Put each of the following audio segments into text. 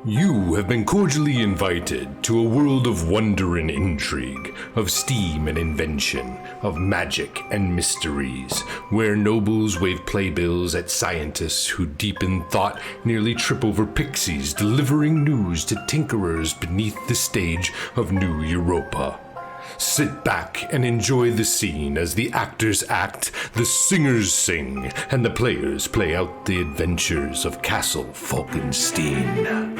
You have been cordially invited to a world of wonder and intrigue, of steam and invention, of magic and mysteries, where nobles wave playbills at scientists who deepen thought, nearly trip over pixies, delivering news to tinkerers beneath the stage of New Europa. Sit back and enjoy the scene as the actors act, the singers sing, and the players play out the adventures of Castle Falkenstein.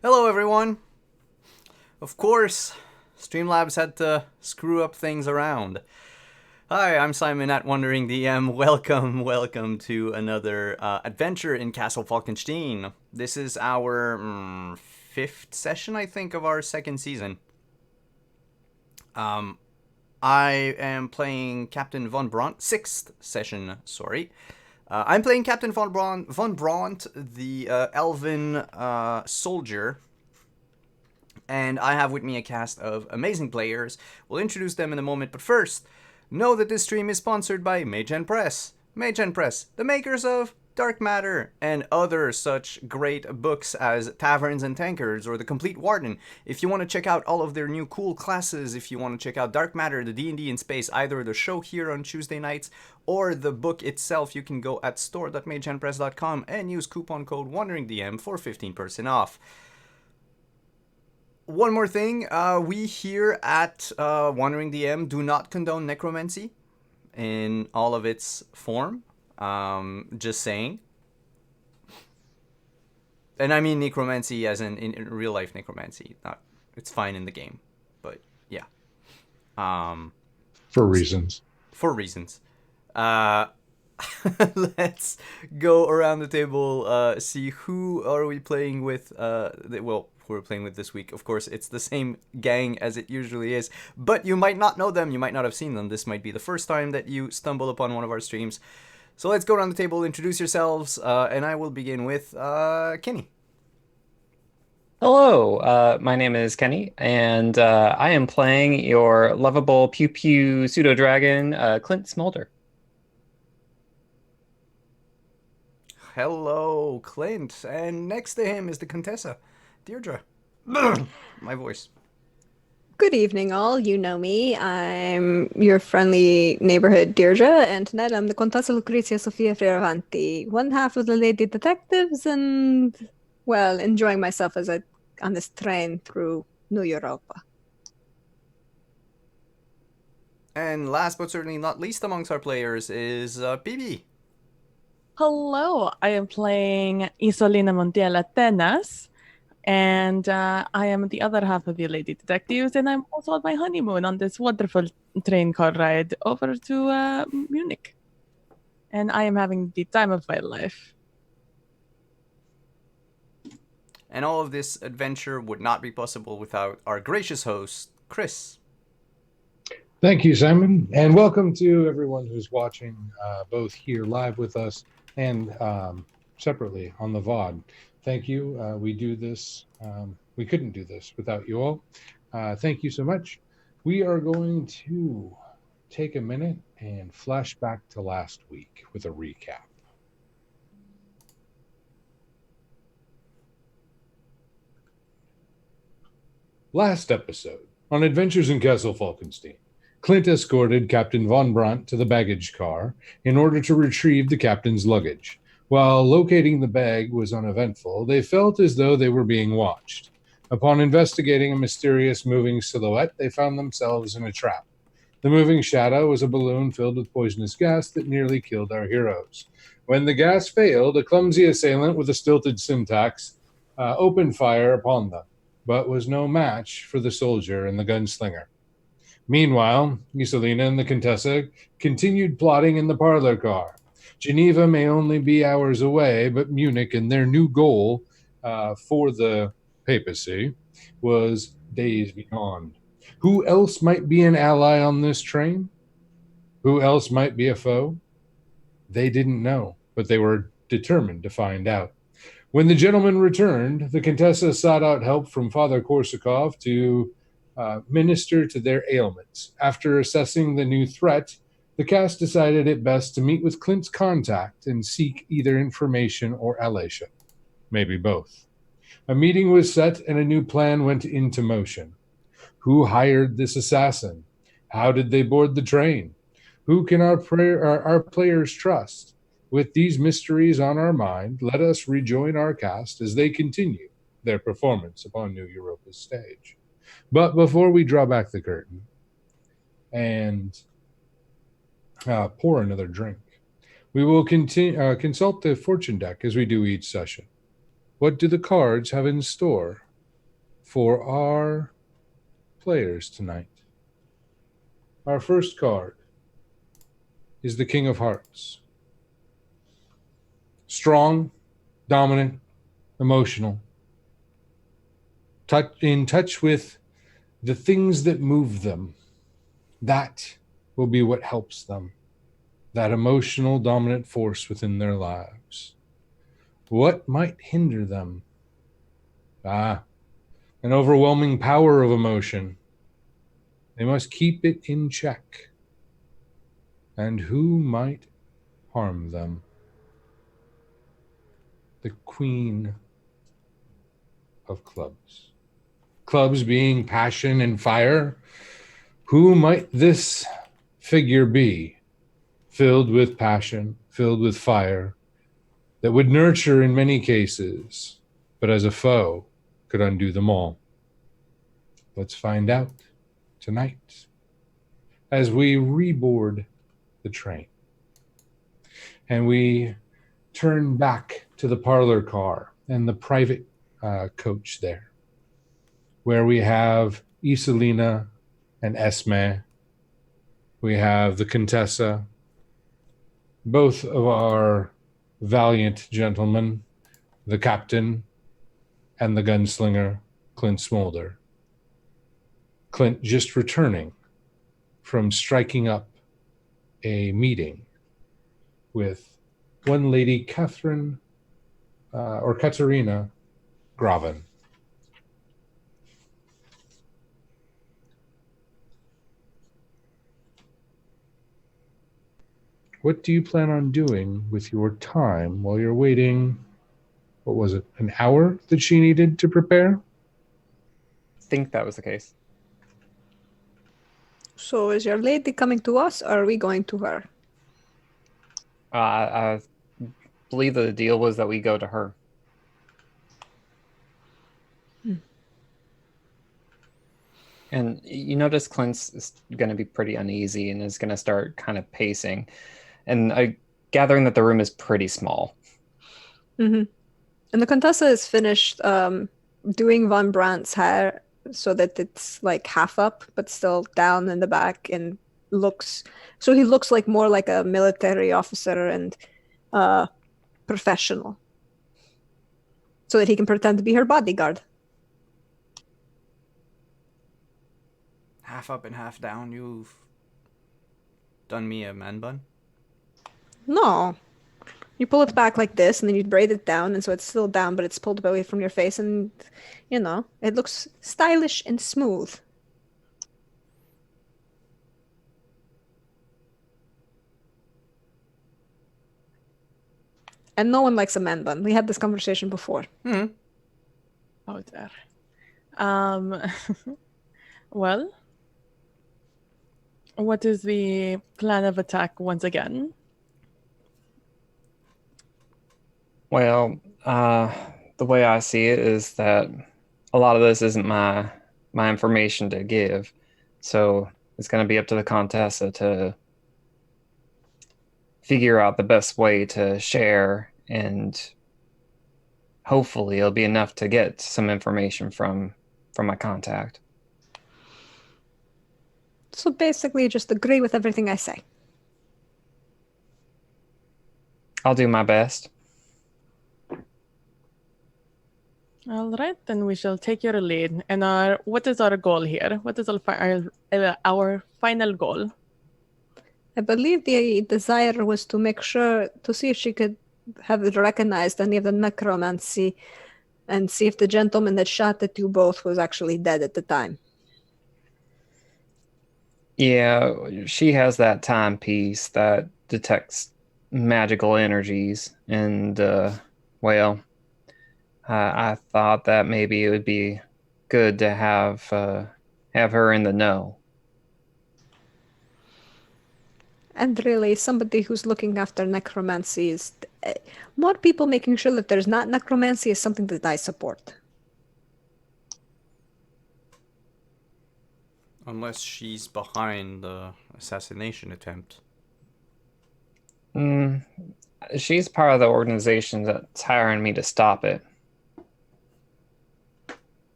Hello everyone! Of course, Streamlabs had to screw up things around. Hi, I'm Simon at Wandering DM. Welcome to another adventure in Castle Falkenstein. This is our fifth session, I think, of our second season. I am playing Captain von Bront. Sixth session, sorry. I'm playing Captain von Bront, the elven soldier, and I have with me a cast of amazing players. We'll introduce them in a moment, but first, know that this stream is sponsored by Mage Press. Mage Press, the makers of Dark Matter, and other such great books as Taverns and Tankards or The Complete Warden. If you want to check out all of their new cool classes, if you want to check out Dark Matter, the D&D in space, either the show here on Tuesday nights or the book itself, you can go at store.magehandpress.com and use coupon code WanderingDM for 15% off. One more thing, we here at Wandering DM do not condone necromancy in all of its form. Just saying. And I mean necromancy as in real life necromancy. Not, it's fine in the game, but yeah. For reasons. For reasons. Let's go around the table, see who are we playing with. Who we're playing with this week. Of course, it's the same gang as it usually is, but you might not know them, you might not have seen them. This might be the first time that you stumble upon one of our streams. So let's go around the table, introduce yourselves, and I will begin with Kenny. Hello, my name is Kenny, and I am playing your lovable pew pew pseudo dragon, Clint Smolder. Hello, Clint, and next to him is the Contessa, Deirdre. My voice. Good evening, all. You know me. I'm your friendly neighborhood Deirdre, and tonight I'm the Contessa Lucrezia Sofia Fioravanti, one half of the Lady Detectives, and, well, enjoying myself on this train through New Europa. And last but certainly not least amongst our players is BB. Hello, I am playing Isolina Montiel Atenas, and I am the other half of the Lady Detectives, and I'm also on my honeymoon on this wonderful train car ride over to Munich. And I am having the time of my life. And all of this adventure would not be possible without our gracious host, Chris. Thank you, Simon, and welcome to everyone who's watching, both here live with us and separately on the VOD. Thank you. We do this. We couldn't do this without you all. Thank you so much. We are going to take a minute and flash back to last week with a recap. Last episode, on Adventures in Castle Falkenstein, Clint escorted Captain Von Brandt to the baggage car in order to retrieve the captain's luggage. While locating the bag was uneventful, they felt as though they were being watched. Upon investigating a mysterious moving silhouette, they found themselves in a trap. The moving shadow was a balloon filled with poisonous gas that nearly killed our heroes. When the gas failed, a clumsy assailant with a stilted syntax opened fire upon them, but was no match for the soldier and the gunslinger. Meanwhile, Isolina and the Contessa continued plotting in the parlor car. Geneva may only be hours away, but Munich and their new goal for the papacy was days beyond. Who else might be an ally on this train? Who else might be a foe? They didn't know, but they were determined to find out. When the gentleman returned, the Contessa sought out help from Father Korsakov to minister to their ailments. After assessing the new threat, the cast decided it best to meet with Clint's contact and seek either information or allyship. Maybe both. A meeting was set and a new plan went into motion. Who hired this assassin? How did they board the train? Who can our players trust? With these mysteries on our mind, let us rejoin our cast as they continue their performance upon New Europa's stage. But before we draw back the curtain and pour another drink, we will consult the fortune deck as we do each session. What do the cards have in store for our players tonight? Our first card is the King of Hearts. Strong, dominant, emotional. In touch with the things that move them. That will be what helps them. That emotional, dominant force within their lives. What might hinder them? An overwhelming power of emotion. They must keep it in check. And who might harm them? the Queen of Clubs. Clubs being passion and fire. Who might this figure be? Filled with passion, filled with fire, that would nurture in many cases, but as a foe could undo them all. Let's find out tonight as we reboard the train and we turn back to the parlor car and the private coach there, where we have Iselina and Esme. We have the Contessa, both of our valiant gentlemen, the captain and the gunslinger, Clint Smolder. Clint just returning from striking up a meeting with one lady, Katarina Graven. What do you plan on doing with your time while you're waiting? What was it, an hour that she needed to prepare? I think that was the case. So is your lady coming to us, or are we going to her? I believe the deal was that we go to her. And you notice Clint's is going to be pretty uneasy and is going to start kind of pacing. And gathering that the room is pretty small. Mm-hmm. And the Contessa is finished doing Von Brandt's hair so that it's like half up, but still down in the back, and he looks like more like a military officer and professional, so that he can pretend to be her bodyguard. Half up and half down, you've done me a man bun? No. You pull it back like this, and then you braid it down, and so it's still down, but it's pulled away from your face, and, it looks stylish and smooth. And no one likes a man bun. We had this conversation before. Mm-hmm. Oh, there. Well, what is the plan of attack once again? Well, the way I see it is that a lot of this isn't my information to give. So it's going to be up to the Contessa to figure out the best way to share, and hopefully it'll be enough to get some information from my contact. So basically, just agree with everything I say. I'll do my best. All right, then we shall take your lead. And what is our goal here? What is our final goal? I believe the desire was to make sure, to see if she could have recognized any of the necromancy, and see if the gentleman that shot at you both was actually dead at the time. Yeah, she has that timepiece that detects magical energies, and I thought that maybe it would be good to have her in the know. And really, somebody who's looking after necromancy is... more people making sure that there's not necromancy is something that I support. Unless she's behind the assassination attempt. She's part of the organization that's hiring me to stop it.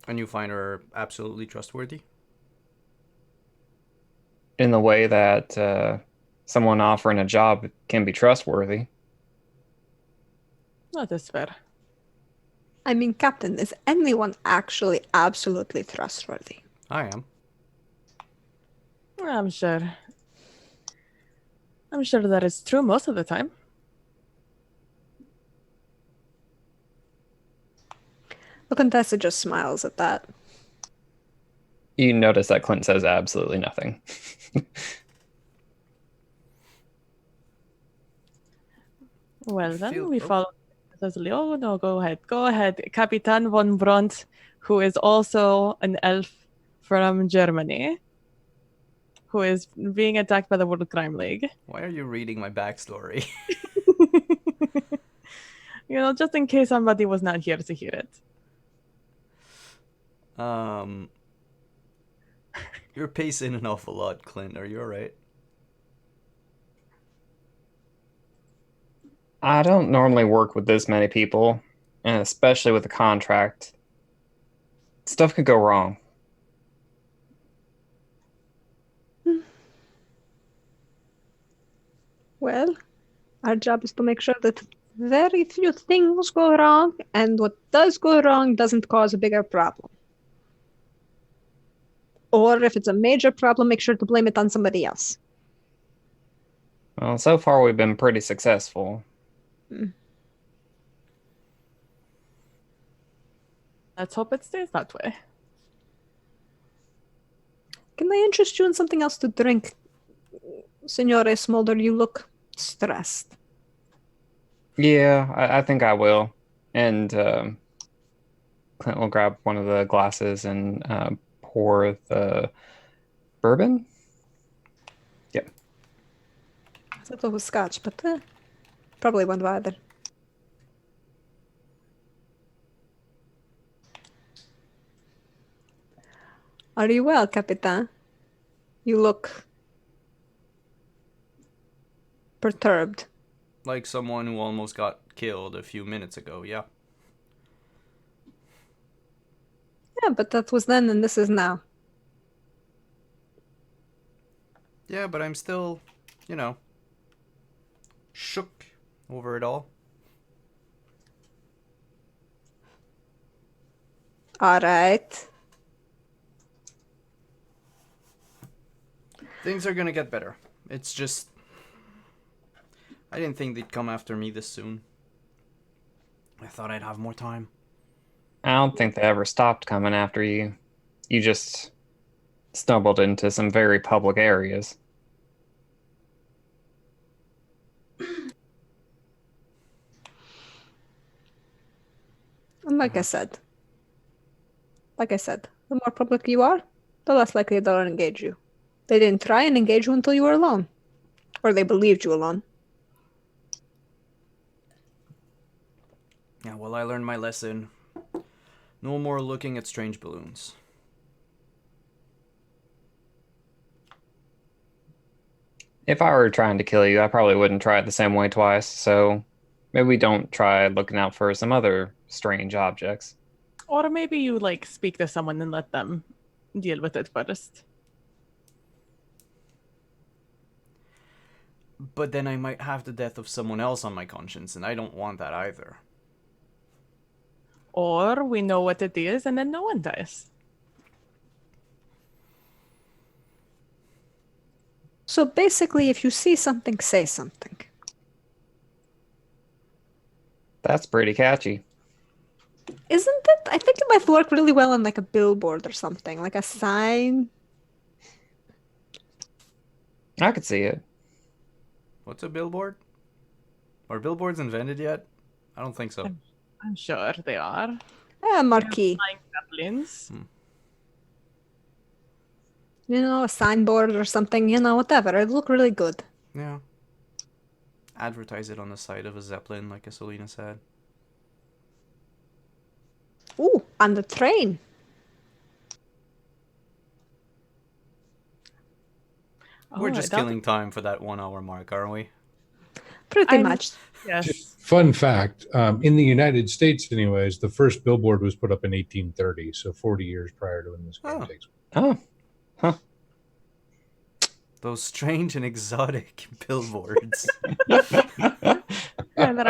And you find her absolutely trustworthy? In the way that someone offering a job can be trustworthy. That is fair. I mean, Captain, is anyone actually absolutely trustworthy? I am. I'm sure. I'm sure that is true most of the time. The Contessa just smiles at that. You notice that Clint says absolutely nothing. Well, then Feel- we oh. follow. Oh, no, go ahead. Go ahead. Capitan von Brunt, who is also an elf from Germany, who is being attacked by the World Crime League. Why are you reading my backstory? Just in case somebody was not here to hear it. You're pacing an awful lot, Clint. Are you alright? I don't normally work with this many people, and especially with a contract. Stuff could go wrong. Well, our job is to make sure that very few things go wrong, and what does go wrong doesn't cause a bigger problem. Or if it's a major problem, make sure to blame it on somebody else. Well, so far we've been pretty successful. Let's hope it stays that way. Can I interest you in something else to drink? Signore Smolder, you look stressed. Yeah, I think I will. And Clint will grab one of the glasses and pour the bourbon. Yep. I thought it was scotch, but probably won't bother. Are you well, Capitan? You look perturbed. Like someone who almost got killed a few minutes ago, yeah. Yeah, but that was then and this is now. Yeah, but I'm still, shook over it all. Alright. Things are gonna get better. It's just... I didn't think they'd come after me this soon. I thought I'd have more time. I don't think they ever stopped coming after you. You just stumbled into some very public areas. And like I said, the more public you are, the less likely they'll engage you. They didn't try and engage you until you were alone. Or they believed you alone. Yeah, well, I learned my lesson. No more looking at strange balloons. If I were trying to kill you, I probably wouldn't try it the same way twice, so maybe we don't try looking out for some other strange objects. Or maybe you speak to someone and let them deal with it first. But then I might have the death of someone else on my conscience, and I don't want that either. Or we know what it is and then no one dies. So basically, if you see something, say something. That's pretty catchy. Isn't it? I think it might work really well on a billboard or something, like a sign. I could see it. What's a billboard? Are billboards invented yet? I don't think so. I'm sure they are. Marquee. Flying zeppelins. A signboard or something, whatever. It'd look really good. Yeah. Advertise it on the side of a zeppelin, like Isolina said. Ooh, on the train. We're just that- killing time for that 1 hour mark, aren't we? Pretty I'm- much. Yes. Fun fact, in the United States anyways, the first billboard was put up in 1830, so 40 years prior to when this game Oh. takes place. Oh, Those strange and exotic billboards. Yeah, that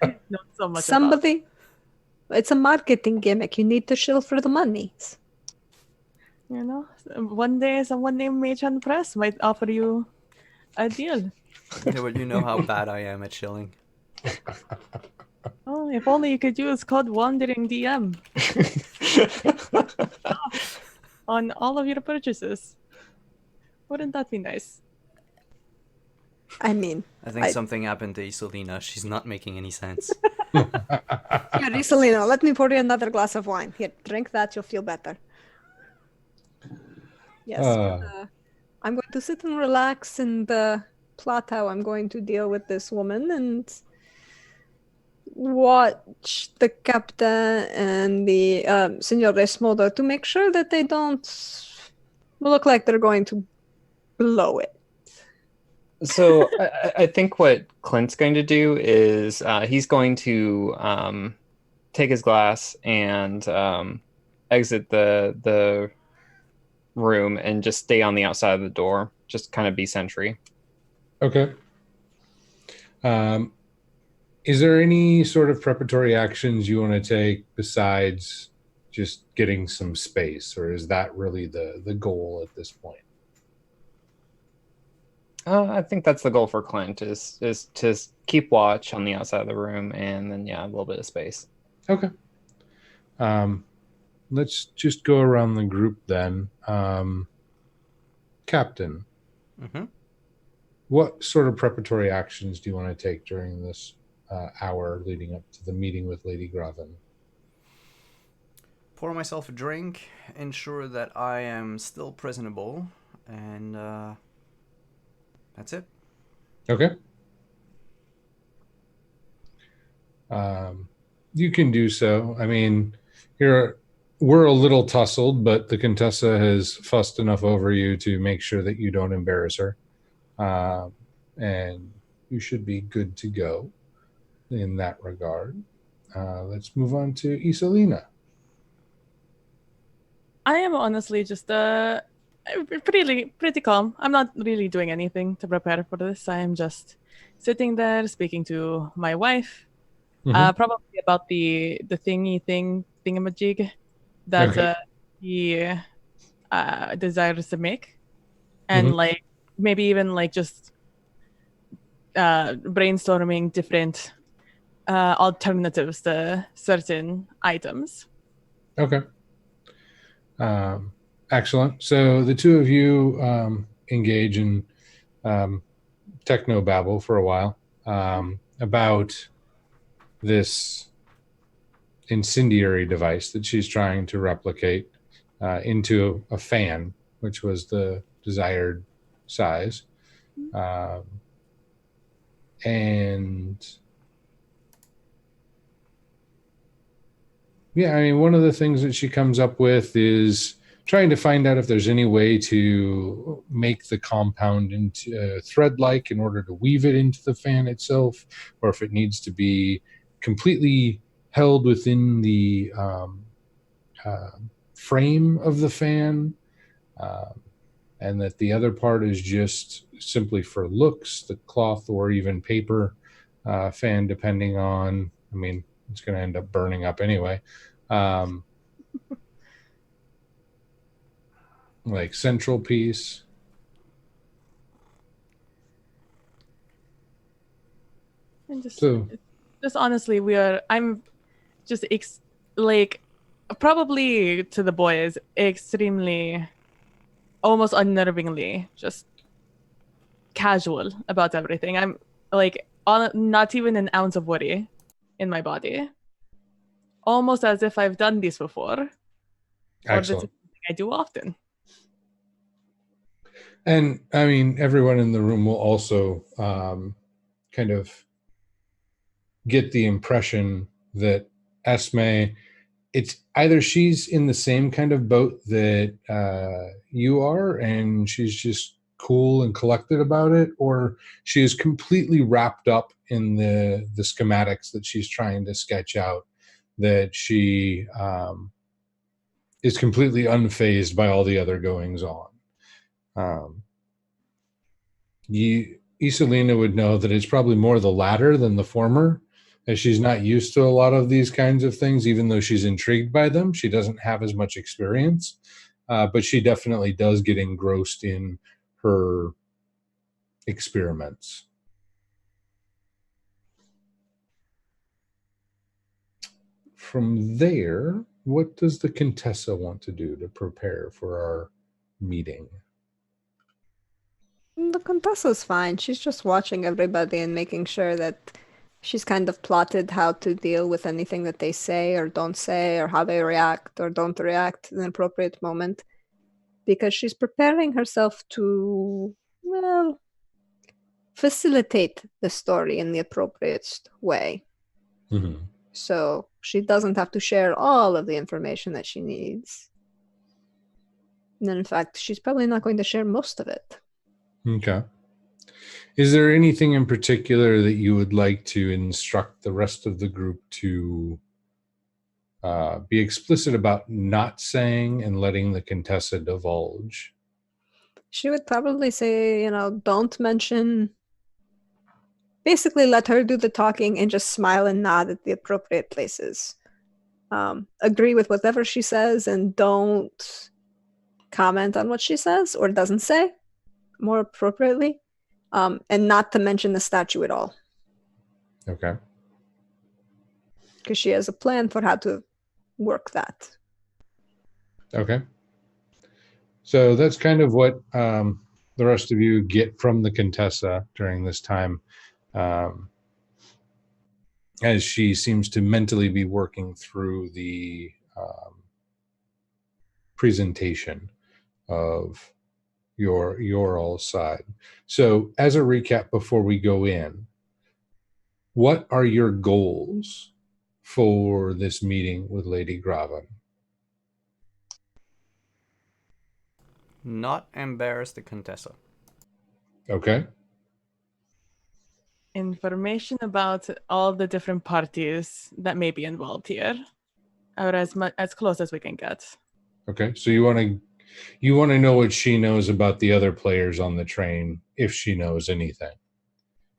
I've known so much about. Somebody. It's a marketing gimmick. You need to shill for the monies. One day someone named Machan Press might offer you a deal. Yeah, but you know how bad I am at shilling. Oh, if only you could use code Wandering DM on all of your purchases. Wouldn't that be nice? I mean, I think something happened to Isolina. She's not making any sense. here, Isolina, let me pour you another glass of wine. Here, drink that, you'll feel better. Yes, I'm going to sit and relax and plot how I'm going to deal with this woman and watch the captain and the Senor Desmodo to make sure that they don't look like they're going to blow it. So I think what Clint's going to do is he's going to take his glass and exit the room and just stay on the outside of the door, just kind of be sentry. Okay. Is there any sort of preparatory actions you want to take besides just getting some space, or is that really the goal at this point? I think that's the goal for Clint is to keep watch on the outside of the room, and then a little bit of space. Okay. Let's just go around the group then. Captain, what sort of preparatory actions do you want to take during this hour leading up to the meeting with Lady Graven? Pour myself a drink, ensure that I am still presentable, and that's it. Okay. You can do so. I mean, we're a little tussled, but the Contessa has fussed enough over you to make sure that you don't embarrass her. And you should be good to go in that regard. Let's move on to Isolina. I am honestly just pretty calm. I'm not really doing anything to prepare for this. I am just sitting there speaking to my wife, probably about the thingamajig that he desires to make, and like maybe even like just brainstorming different alternatives to certain items. Okay. Excellent. So the two of you engage in techno babble for a while about this incendiary device that she's trying to replicate into a fan, which was the desired size. And yeah, I mean, one of the things that she comes up with is trying to find out if there's any way to make the compound into thread-like in order to weave it into the fan itself, or if it needs to be completely held within the frame of the fan, and that the other part is just simply for looks, the cloth or even paper fan, depending on, I mean, it's going to end up burning up anyway. Like central piece. And just honestly, I'm just probably to the boys extremely, almost unnervingly, just casual about everything. I'm like not even an ounce of worry in my body. Almost as if I've done this before. Or this is something I do often. And I mean, everyone in the room will also kind of get the impression that Esme, it's either she's in the same kind of boat that you are, and she's just cool and collected about it, or she is completely wrapped up in the schematics that she's trying to sketch out, that she is completely unfazed by all the other goings on. Isolina would know that it's probably more the latter than the former, as she's not used to a lot of these kinds of things. Even though she's intrigued by them, she doesn't have as much experience, but she definitely does get engrossed in her experiments. From there, what does the Contessa want to do to prepare for our meeting? The Contessa's fine. She's just watching everybody and making sure that she's kind of plotted how to deal with anything that they say or don't say, or how they react or don't react in an appropriate moment. Because she's preparing herself to, well, facilitate the story in the appropriate way. Mm-hmm. So she doesn't have to share all of the information that she needs. And in fact, she's probably not going to share most of it. Okay. Is there anything in particular that you would like to instruct the rest of the group to be explicit about not saying and letting the Contessa divulge? She would probably say, don't mention. Basically, let her do the talking and just smile and nod at the appropriate places. Agree with whatever she says and don't comment on what she says or doesn't say, more appropriately, and not to mention the statue at all. Okay. Because she has a plan for how to work that. Okay. So that's kind of what the rest of you get from the Contessa during this time, as she seems to mentally be working through the presentation of your all side. So as a recap before we go in, what are your goals for this meeting with Lady Graven? Not embarrass the Contessa. Okay. Information about all the different parties that may be involved here, or as close as we can get. Okay. So you want to know what she knows about the other players on the train, if she knows anything.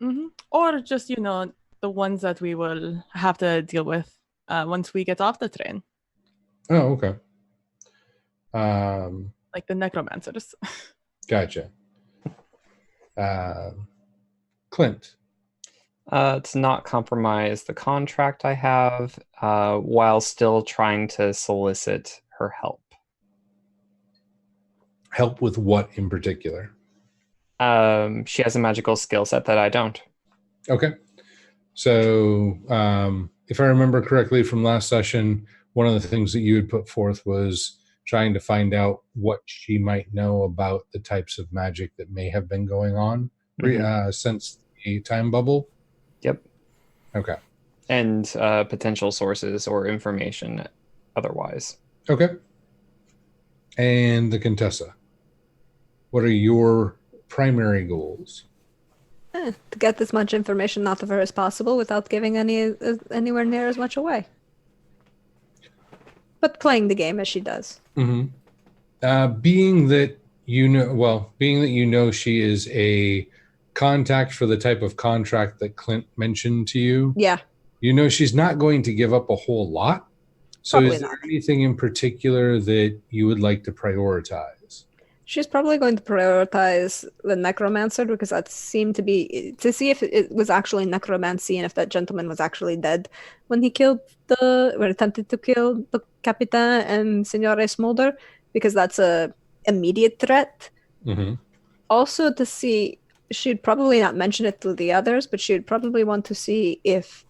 Mm-hmm. Or just, the ones that we will have to deal with once we get off the train. Oh, okay. Like the necromancers. Gotcha. Clint. To not compromise the contract I have while still trying to solicit her help. Help with what in particular? She has a magical skill set that I don't. Okay. So if I remember correctly from last session, one of the things that you had put forth was trying to find out what she might know about the types of magic that may have been going on since the time bubble. Yep. Okay. And potential sources or information otherwise. Okay. And the Contessa, what are your primary goals? To get as much information out of her as possible without giving anywhere near as much away. But playing the game as she does. Mm-hmm. Being that you know she is a contact for the type of contract that Clint mentioned to you. Yeah. She's not going to give up a whole lot. So Probably is there not. anything in particular that you would like to prioritize? She's probably going to prioritize the necromancer because that seemed to be to see if it was actually necromancy and if that gentleman was actually dead when he attempted to kill the Capitan and Signore Smolder, because that's a immediate threat. Mm-hmm. Also to see, she'd probably not mention it to the others, but she'd probably want to see if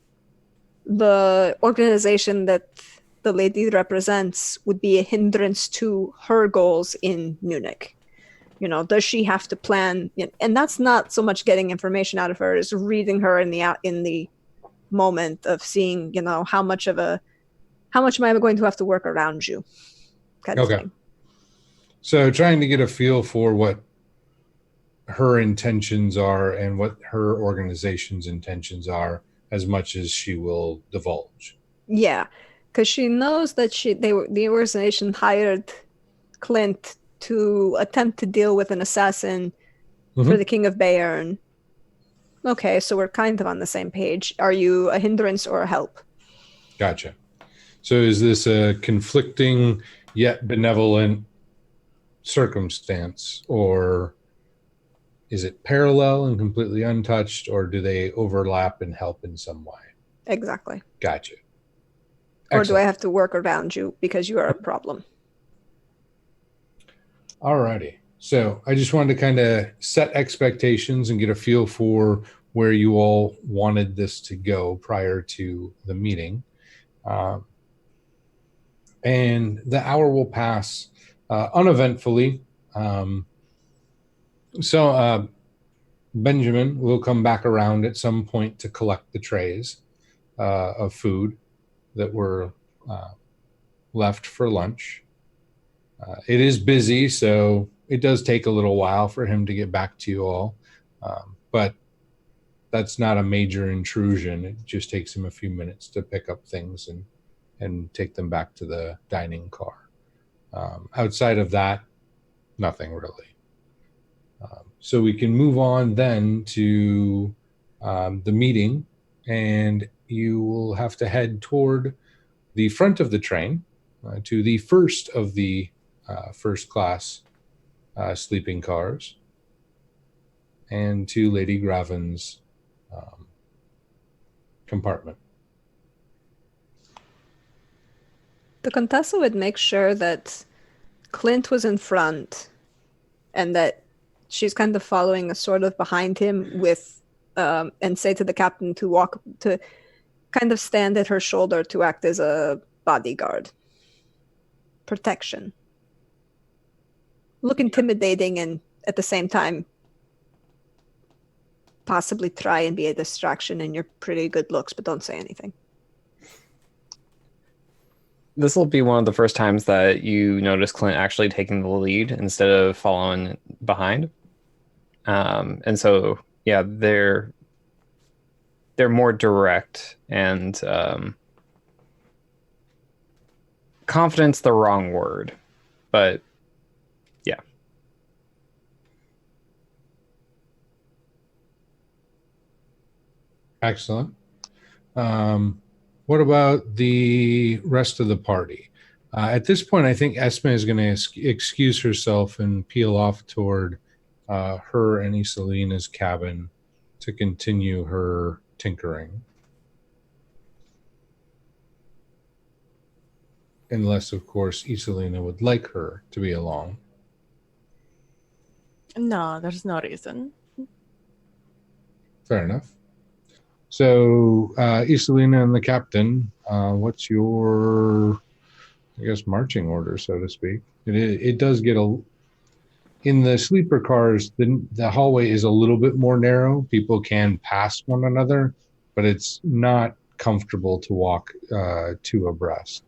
the organization that the lady represents would be a hindrance to her goals in Munich. Does she have to plan? And that's not so much getting information out of her as reading her in the moment of seeing, how much am I going to have to work around you? Kind of thing. So trying to get a feel for what her intentions are and what her organization's intentions are, as much as she will divulge. Yeah. Because she knows that the organization hired Clint to attempt to deal with an assassin for the King of Bayern. Okay, so we're kind of on the same page. Are you a hindrance or a help? Gotcha. So is this a conflicting yet benevolent circumstance, or is it parallel and completely untouched, or do they overlap and help in some way? Exactly. Gotcha. Or do I have to work around you because you are a problem? Alrighty. So I just wanted to kind of set expectations and get a feel for where you all wanted this to go prior to the meeting. And the hour will pass uneventfully. So Benjamin will come back around at some point to collect the trays of food that were left for lunch. It is busy, so it does take a little while for him to get back to you all. But that's not a major intrusion. It just takes him a few minutes to pick up things and take them back to the dining car. Outside of that, nothing really. So we can move on then to the meeting, and you will have to head toward the front of the train to the first of the first class sleeping cars and to Lady Graven's compartment. The Contessa would make sure that Clint was in front and that she's kind of following a sort of behind him with and say to the captain to kind of stand at her shoulder to act as a bodyguard. Protection. Look intimidating and at the same time possibly try and be a distraction in your pretty good looks, but don't say anything. This will be one of the first times that you notice Clint actually taking the lead instead of following behind. And so, yeah, they're more direct and confidence the wrong word, but yeah. Excellent. What about the rest of the party? At this point, I think Esme is going to excuse herself and peel off toward her and Iselina's cabin to continue her tinkering. Unless, of course, Iselina would like her to be along. No, there's no reason. Fair enough. So, Iselina and the captain, what's your, I guess, marching order, so to speak? It does get in the sleeper cars, the hallway is a little bit more narrow. People can pass one another, but it's not comfortable to walk two abreast.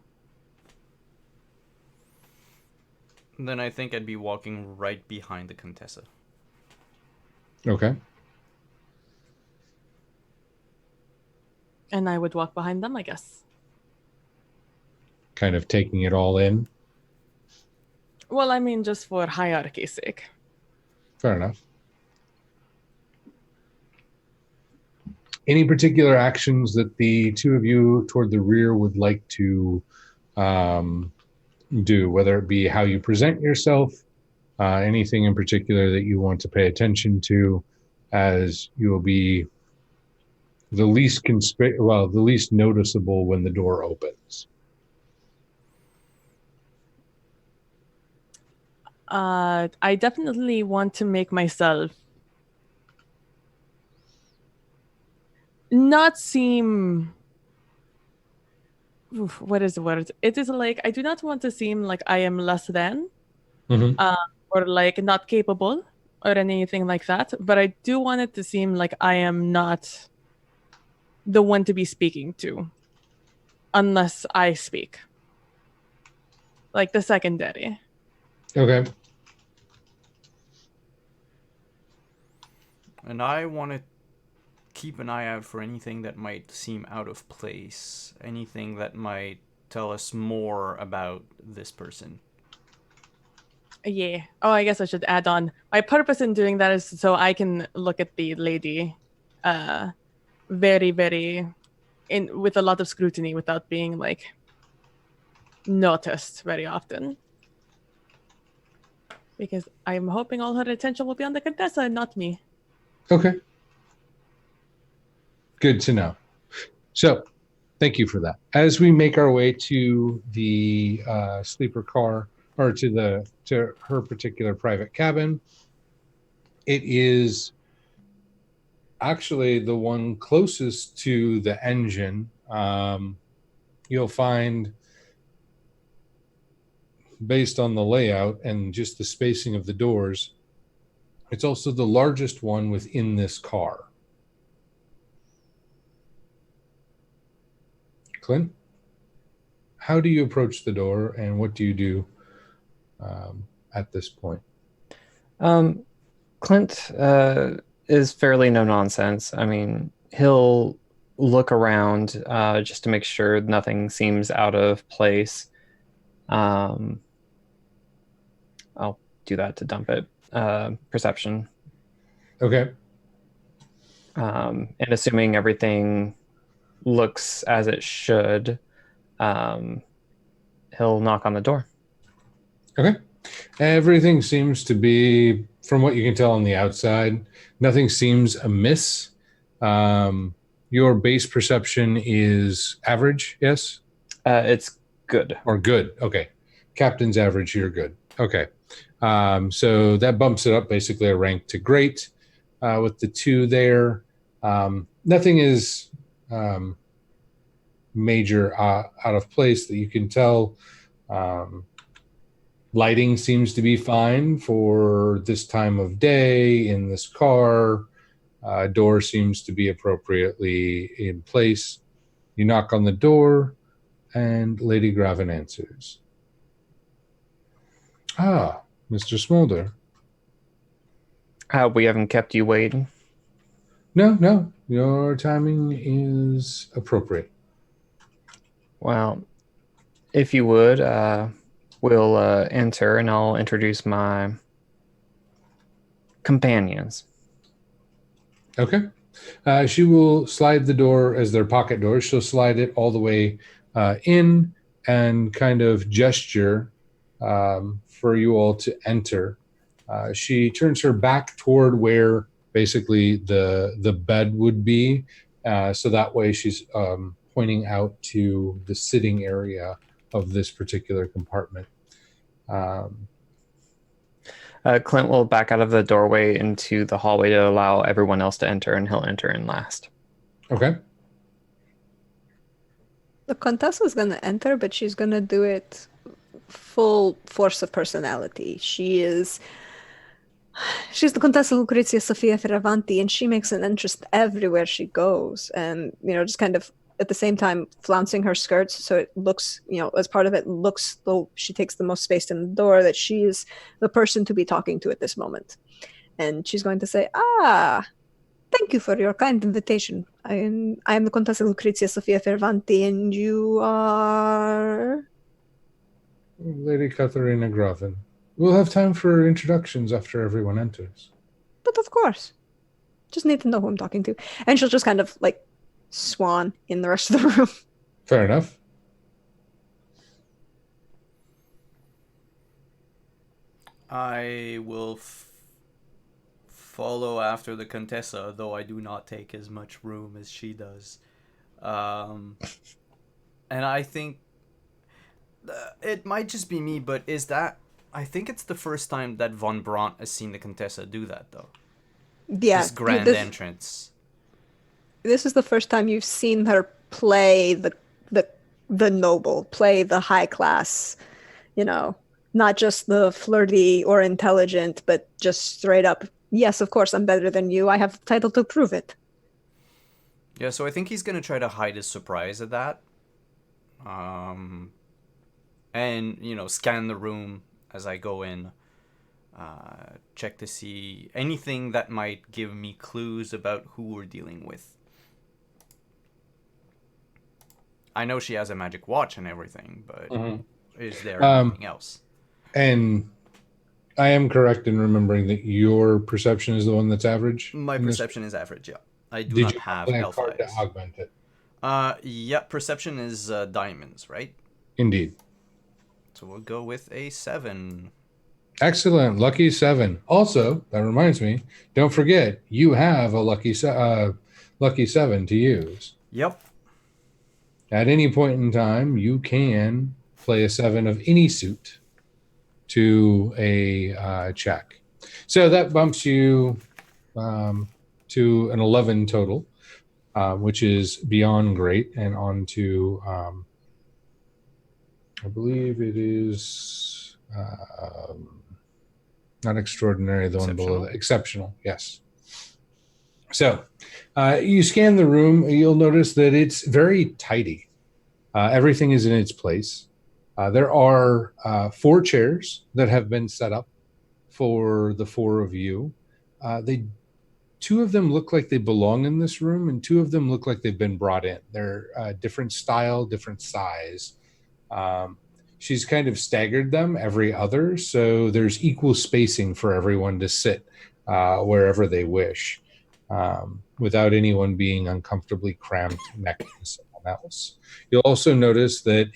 Then I think I'd be walking right behind the Contessa. Okay. And I would walk behind them, I guess. Kind of taking it all in. Well, I mean, just for hierarchy's sake. Fair enough. Any particular actions that the two of you toward the rear would like to do, whether it be how you present yourself, anything in particular that you want to pay attention to, as you will be the least the least noticeable when the door opens. I definitely want to make myself not seem. What is the word? It is like I do not want to seem like I am less than, or like not capable, or anything like that. But I do want it to seem like I am not the one to be speaking to, unless I speak. Like the secondary. Okay. And I want to keep an eye out for anything that might seem out of place, anything that might tell us more about this person. Yeah. Oh, I guess I should add on. My purpose in doing that is so I can look at the lady very, very with a lot of scrutiny without being like noticed very often. Because I'm hoping all her attention will be on the Contessa and not me. Okay. Good to know. So, thank you for that. As we make our way to the sleeper car or to her particular private cabin. It is actually the one closest to the engine. You'll find, based on the layout and just the spacing of the doors, it's also the largest one within this car. Clint, how do you approach the door, and what do you do at this point? Clint is fairly no nonsense. I mean, he'll look around just to make sure nothing seems out of place. I'll do that to dump it. Perception. Okay. And assuming everything looks as it should, he'll knock on the door. Okay. Everything seems to be, from what you can tell on the outside, nothing seems amiss. Your base perception is average, yes? It's good. Or good. Okay. Captain's average, you're good. Okay. So that bumps it up basically a rank to great with the 2 there. Nothing is major out of place that you can tell. Lighting seems to be fine for this time of day in this car. Door seems to be appropriately in place. You knock on the door, and Lady Graven answers. Ah, Mr. Smolder. We haven't kept you waiting. No, your timing is appropriate. Well, if you would, we'll enter, and I'll introduce my companions. Okay. She will slide the door as their pocket doors. She'll slide it all the way in and kind of gesture for you all to enter. She turns her back toward where basically the bed would be. So that way she's pointing out to the sitting area of this particular compartment. Clint will back out of the doorway into the hallway to allow everyone else to enter, and he'll enter in last. Okay. The Contessa is going to enter, but she's going to do it full force of personality. She's the Contessa Lucrezia Sofia Fioravanti, and she makes an interest everywhere she goes. And, just kind of at the same time flouncing her skirts so it looks, as part of it looks though she takes the most space in the door, that she is the person to be talking to at this moment. And she's going to say, thank you for your kind invitation. I am the Contessa Lucrezia Sofia Fioravanti, and you are... Lady Katharina Graven. We'll have time for introductions after everyone enters. But of course. Just need to know who I'm talking to. And she'll just kind of swan in the rest of the room. Fair enough. I will follow after the Contessa, though I do not take as much room as she does. And I think it might just be me, but I think it's the first time that Von Brandt has seen the Contessa do that, though. Yeah. This grand entrance. This is the first time you've seen her play the noble, play the high class, not just the flirty or intelligent, but just straight up, yes, of course, I'm better than you. I have the title to prove it. Yeah, so I think he's going to try to hide his surprise at that. And, scan the room as I go in. Check to see anything that might give me clues about who we're dealing with. I know she has a magic watch and everything, but is there anything else? And I am correct in remembering that your perception is the one that's average? My perception is average, yeah. I do not have elf eyes. To augment it? Yeah, perception is diamonds, right? Indeed. So we'll go with a 7. Excellent. Lucky 7. Also, that reminds me, don't forget, you have a lucky 7 to use. Yep. At any point in time, you can play a 7 of any suit. to a check. So that bumps you to an 11 total, which is beyond great, and on to, I believe it is not extraordinary, the one below that. Exceptional, yes. So you scan the room, you'll notice that it's very tidy. Everything is in its place. There are 4 chairs that have been set up for the 4 of you. 2 of them look like they belong in this room, and 2 of them look like they've been brought in. They're different style, different size. She's kind of staggered them every other, so there's equal spacing for everyone to sit wherever they wish, without anyone being uncomfortably cramped next to someone else. You'll also notice that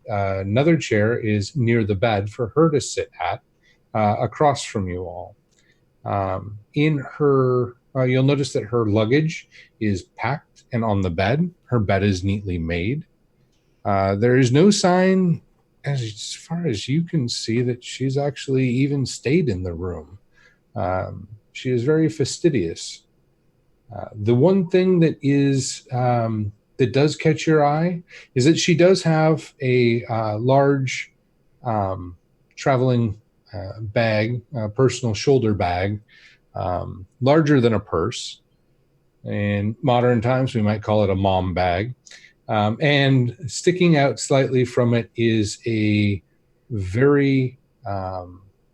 another chair is near the bed for her to sit at, across from you all. In her, you'll notice that her luggage is packed and on the bed. Her bed is neatly made. There is no sign, as far as you can see, that she's actually even stayed in the room. She is very fastidious. The one thing that is that does catch your eye is that she does have a large traveling bag, personal shoulder bag, larger than a purse. In modern times, we might call it a mom bag. And sticking out slightly from it is a very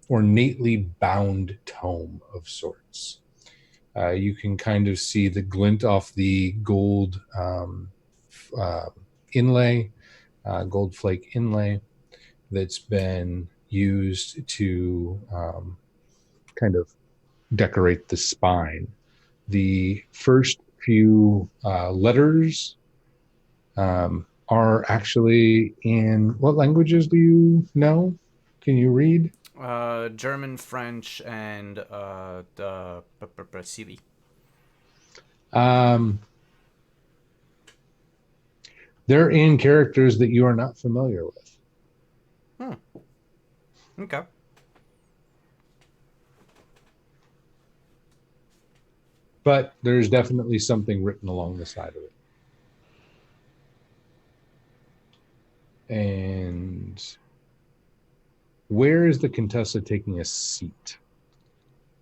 ornately bound tome of sorts. You can kind of see the glint off the gold inlay, gold flake inlay that's been used to kind of decorate the spine. The first few letters are actually in, what languages do you know? Can you read? German, French, and the Sili. They're in characters that you are not familiar with. Okay. But there's definitely something written along the side of it. And where is the Contessa taking a seat?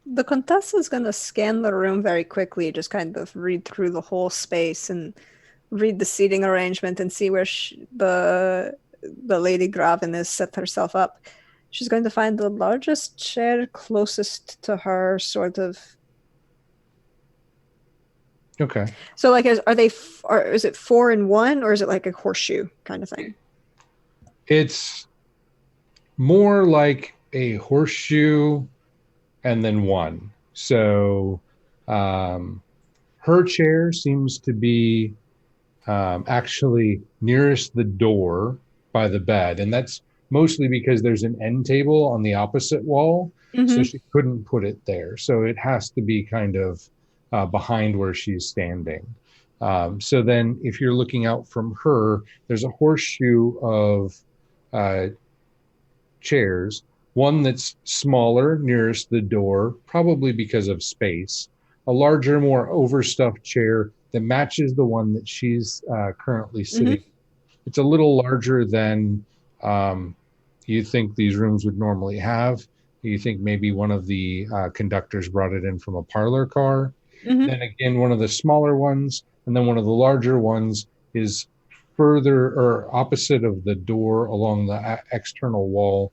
The Contessa is going to scan the room very quickly, just kind of read through the whole space and read the seating arrangement and see where the Lady Graven is set herself up. She's going to find the largest chair closest to her, sort of. Okay. So, like, is it 4 in 1, or is it like a horseshoe kind of thing? It's more like a horseshoe and then 1. So her chair seems to be actually nearest the door by the bed, and that's mostly because there's an end table on the opposite wall, so she couldn't put it there. So it has to be kind of behind where she's standing. So then if you're looking out from her, there's a horseshoe of chairs, one that's smaller nearest the door, probably because of space, a larger, more overstuffed chair that matches the one that she's currently sitting. It's a little larger than you think these rooms would normally have. You think maybe one of the conductors brought it in from a parlor car. Then again, one of the smaller ones, and then one of the larger ones is further or opposite of the door along the external wall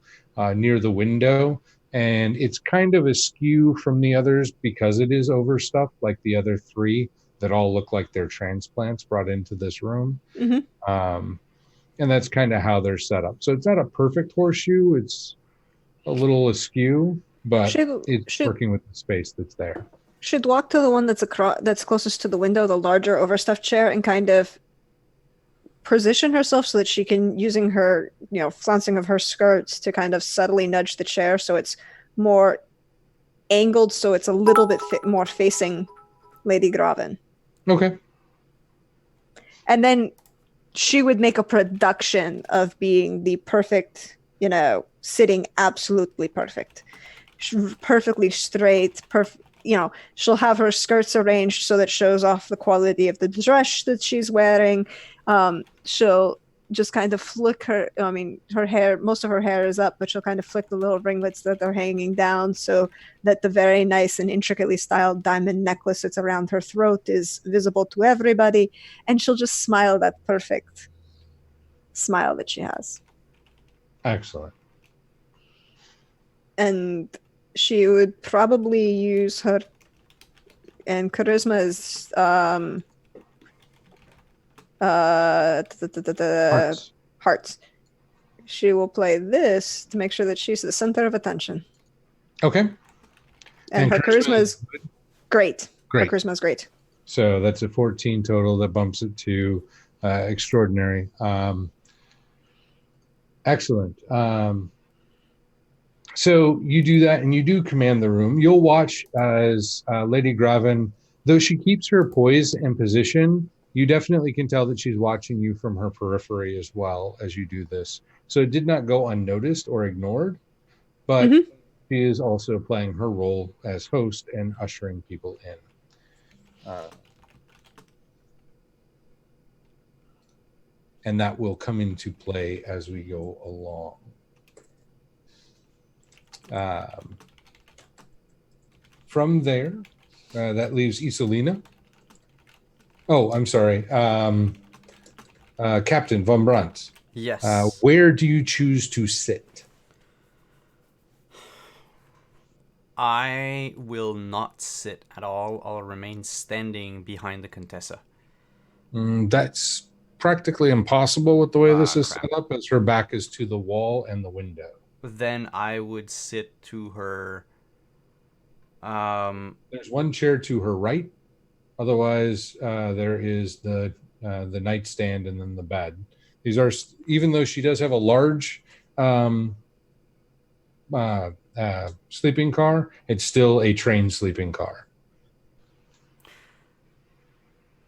near the window. And it's kind of askew from the others because it is overstuffed, like the other 3 that all look like they're transplants brought into this room. And that's kind of how they're set up. So it's not a perfect horseshoe. It's a little askew, but it's working with the space that's there. Should walk to the one that's closest to the window, the larger overstuffed chair, and kind of position herself so that she can, using her, flouncing of her skirts, to kind of subtly nudge the chair so it's more angled, so it's a little bit more facing Lady Graven. Okay. And then she would make a production of being the perfect, sitting absolutely perfect, perfectly straight, she'll have her skirts arranged so that shows off the quality of the dress that she's wearing. She'll just kind of flick her, her hair, most of her hair is up, but she'll kind of flick the little ringlets that are hanging down so that the very nice and intricately styled diamond necklace that's around her throat is visible to everybody. And she'll just smile that perfect smile that she has. Excellent. And she would probably use her, and charisma is hearts. She will play this to make sure that she's the center of attention. Okay. And her charisma is great. Great. Her charisma is great. So that's a 14 total. That bumps it to extraordinary. Excellent. So you do that, and you do command the room. You'll watch as Lady Graven, though she keeps her poise and position, you definitely can tell that she's watching you from her periphery as well as you do this. So it did not go unnoticed or ignored, but she is also playing her role as host and ushering people in. And that will come into play as we go along. From there, that leaves Isolina. Oh, I'm sorry. Captain Von Brandt. Yes. Where do you choose to sit? I will not sit at all. I'll remain standing behind the Contessa. That's practically impossible with the way this is Crap. set up, as her back is to the wall and the window. Then I would sit to her. There's one chair to her right. Otherwise, there is the nightstand and then the bed. These are, even though she does have a large sleeping car, it's still a trained sleeping car.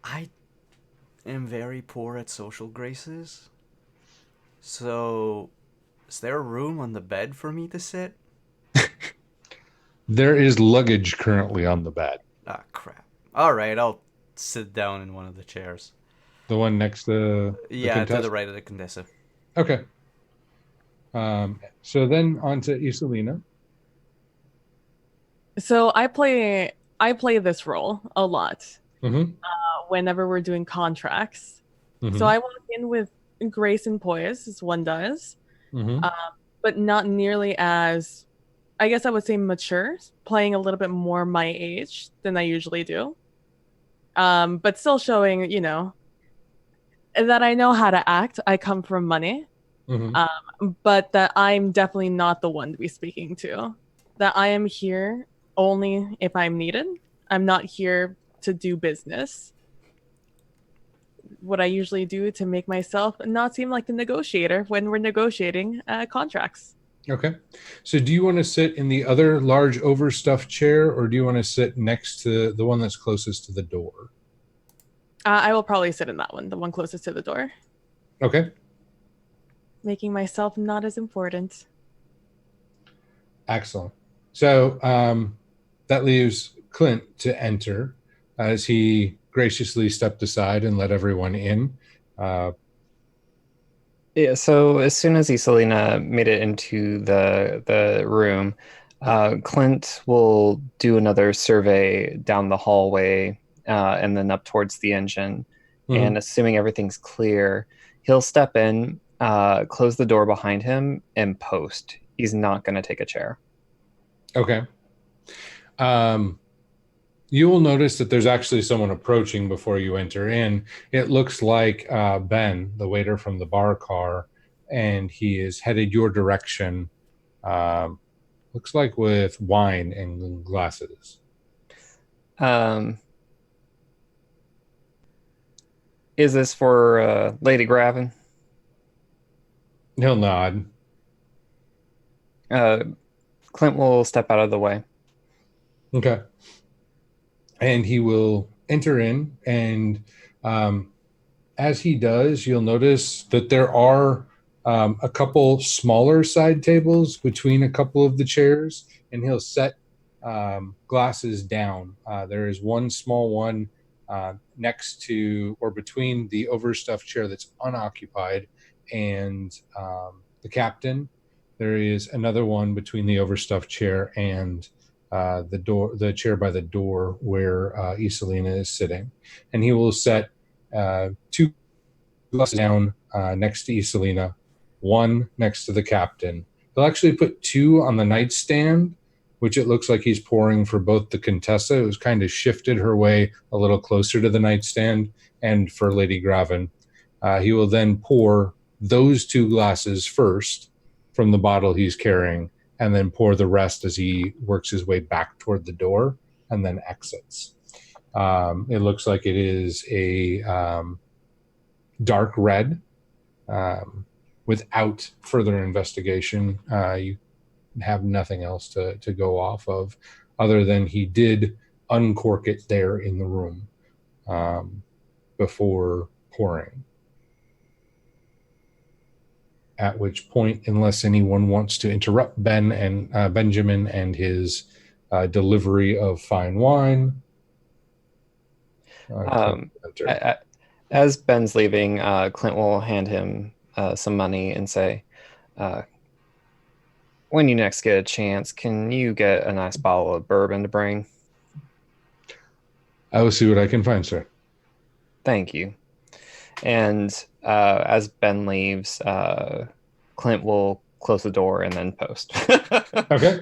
I am very poor at social graces. So, is there a room on the bed for me to sit? There is luggage currently on the bed. Ah, crap. All right, I'll sit down in one of the chairs. The one next to to the right of the Contessa. Okay. So then on to Isolina. So I play this role a lot whenever we're doing contracts. So I walk in with grace and poise, as one does, but not nearly as, I guess I would say, mature, playing a little bit more my age than I usually do. But still showing, that I know how to act. I come from money, but that I'm definitely not the one to be speaking to. That I am here only if I'm needed. I'm not here to do business. What I usually do to make myself not seem like a negotiator when we're negotiating contracts. Okay. So do you want to sit in the other large overstuffed chair, or do you want to sit next to the one that's closest to the door? I will probably sit in that one, the one closest to the door. Okay. Making myself not as important. Excellent. So that leaves Clint to enter as he graciously stepped aside and let everyone in. Yeah, so as soon as Isolina made it into the room, Clint will do another survey down the hallway and then up towards the engine. And assuming everything's clear, he'll step in, close the door behind him, and post. He's not going to take a chair. Okay. You will notice that there's actually someone approaching before you enter in. It looks like Ben, the waiter from the bar car, and he is headed your direction. Looks like with wine and glasses. Is this for Lady Graven? He'll nod. Clint will step out of the way. Okay. And he will enter in, and as he does, you'll notice that there are a couple smaller side tables between a couple of the chairs, and he'll set glasses down. There is one small one next to or between the overstuffed chair that's unoccupied and the captain. There is another one between the overstuffed chair and the chair by the door where Isolina is sitting, and he will set two glasses down next to Isolina, one next to the captain. He'll actually put two on the nightstand, which it looks like he's pouring for both the Contessa, who's kind of shifted her way a little closer to the nightstand, and for Lady Graven. He will then pour those two glasses first from the bottle he's carrying, and then pour the rest as he works his way back toward the door and then exits. It looks like it is a dark red. Without further investigation, you have nothing else to go off of other than he did uncork it there in the room before pouring. At which point, unless anyone wants to interrupt Benjamin and his delivery of fine wine. As Ben's leaving, Clint will hand him some money and say, when you next get a chance, can you get a nice bottle of bourbon to bring? I will see what I can find, sir. Thank you. And as Ben leaves, Clint will close the door and then post. Okay.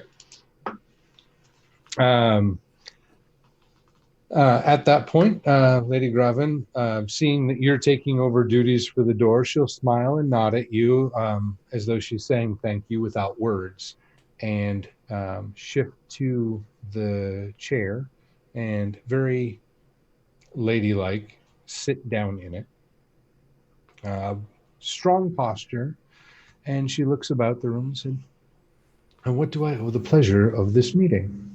At that point, Lady Graven, seeing that you're taking over duties for the door, she'll smile and nod at you as though she's saying thank you without words, and shift to the chair and very ladylike sit down in it. Strong posture, and she looks about the room and said, "And what do I owe the pleasure of this meeting?"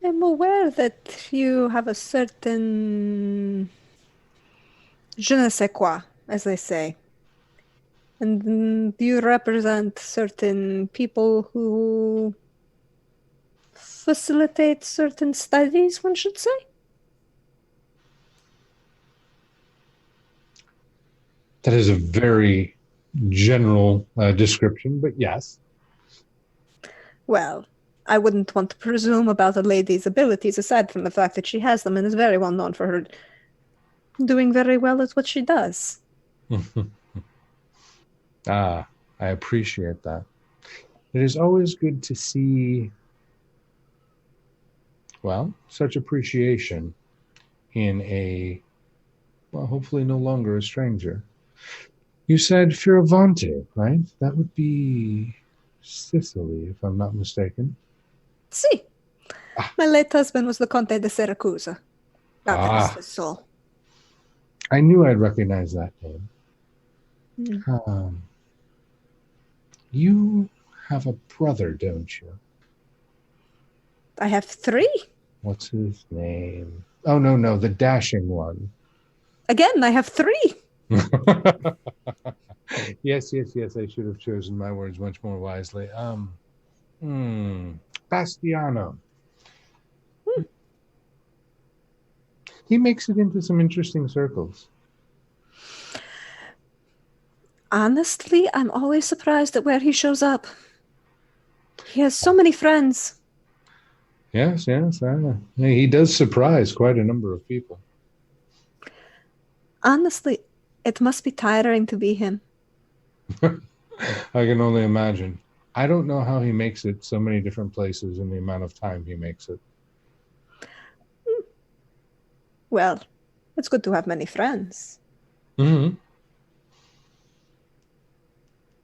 I'm aware that you have a certain je ne sais quoi, as they say. And you represent certain people who facilitate certain studies, one should say? That is a very general description, but yes. Well, I wouldn't want to presume about a lady's abilities, aside from the fact that she has them and is very well known for her doing very well at what she does. I appreciate that. It is always good to see, well, such appreciation in a, well, hopefully no longer a stranger. You said Fioravante, right? That would be Sicily, if I'm not mistaken. Si. My late husband was the Conte de Siracusa. God rest his soul. I knew I'd recognize that name. You have a brother, don't you? I have 3. What's his name? Oh, no, the dashing one. Again, I have 3. Yes, I should have chosen my words much more wisely. Bastiano. He makes it into some interesting circles. Honestly, I'm always surprised at where he shows up. He has so many friends. Yes. He does surprise quite a number of people. Honestly, it must be tiring to be him. I can only imagine. I don't know how he makes it so many different places in the amount of time he makes it. Well, it's good to have many friends. Mm-hmm.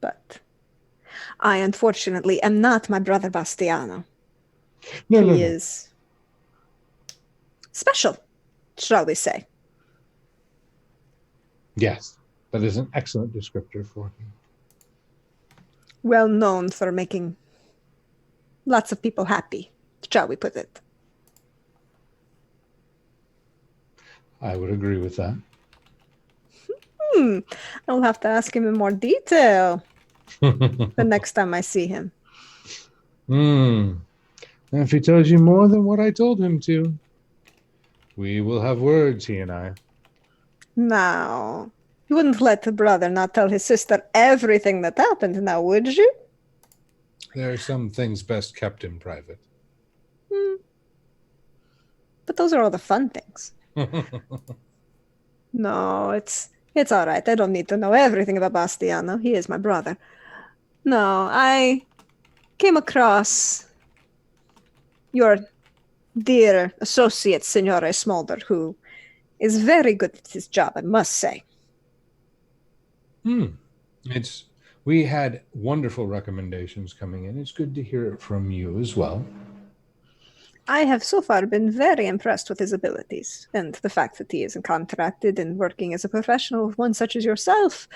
But I unfortunately am not my brother Bastiano. He is special, shall we say. Yes, that is an excellent descriptor for him. Well known for making lots of people happy, shall we put it. I would agree with that. I'll have to ask him in more detail the next time I see him. If he tells you more than what I told him to, we will have words, he and I. Now, you wouldn't let a brother not tell his sister everything that happened, now would you? There are some things best kept in private. But those are all the fun things. No, it's all right. I don't need to know everything about Bastiano. He is my brother. No, I came across your dear associate, Signore Smolder, who is very good at his job, I must say. We had wonderful recommendations coming in. It's good to hear it from you as well. I have so far been very impressed with his abilities, and the fact that he is contracted and working as a professional, one such as yourself,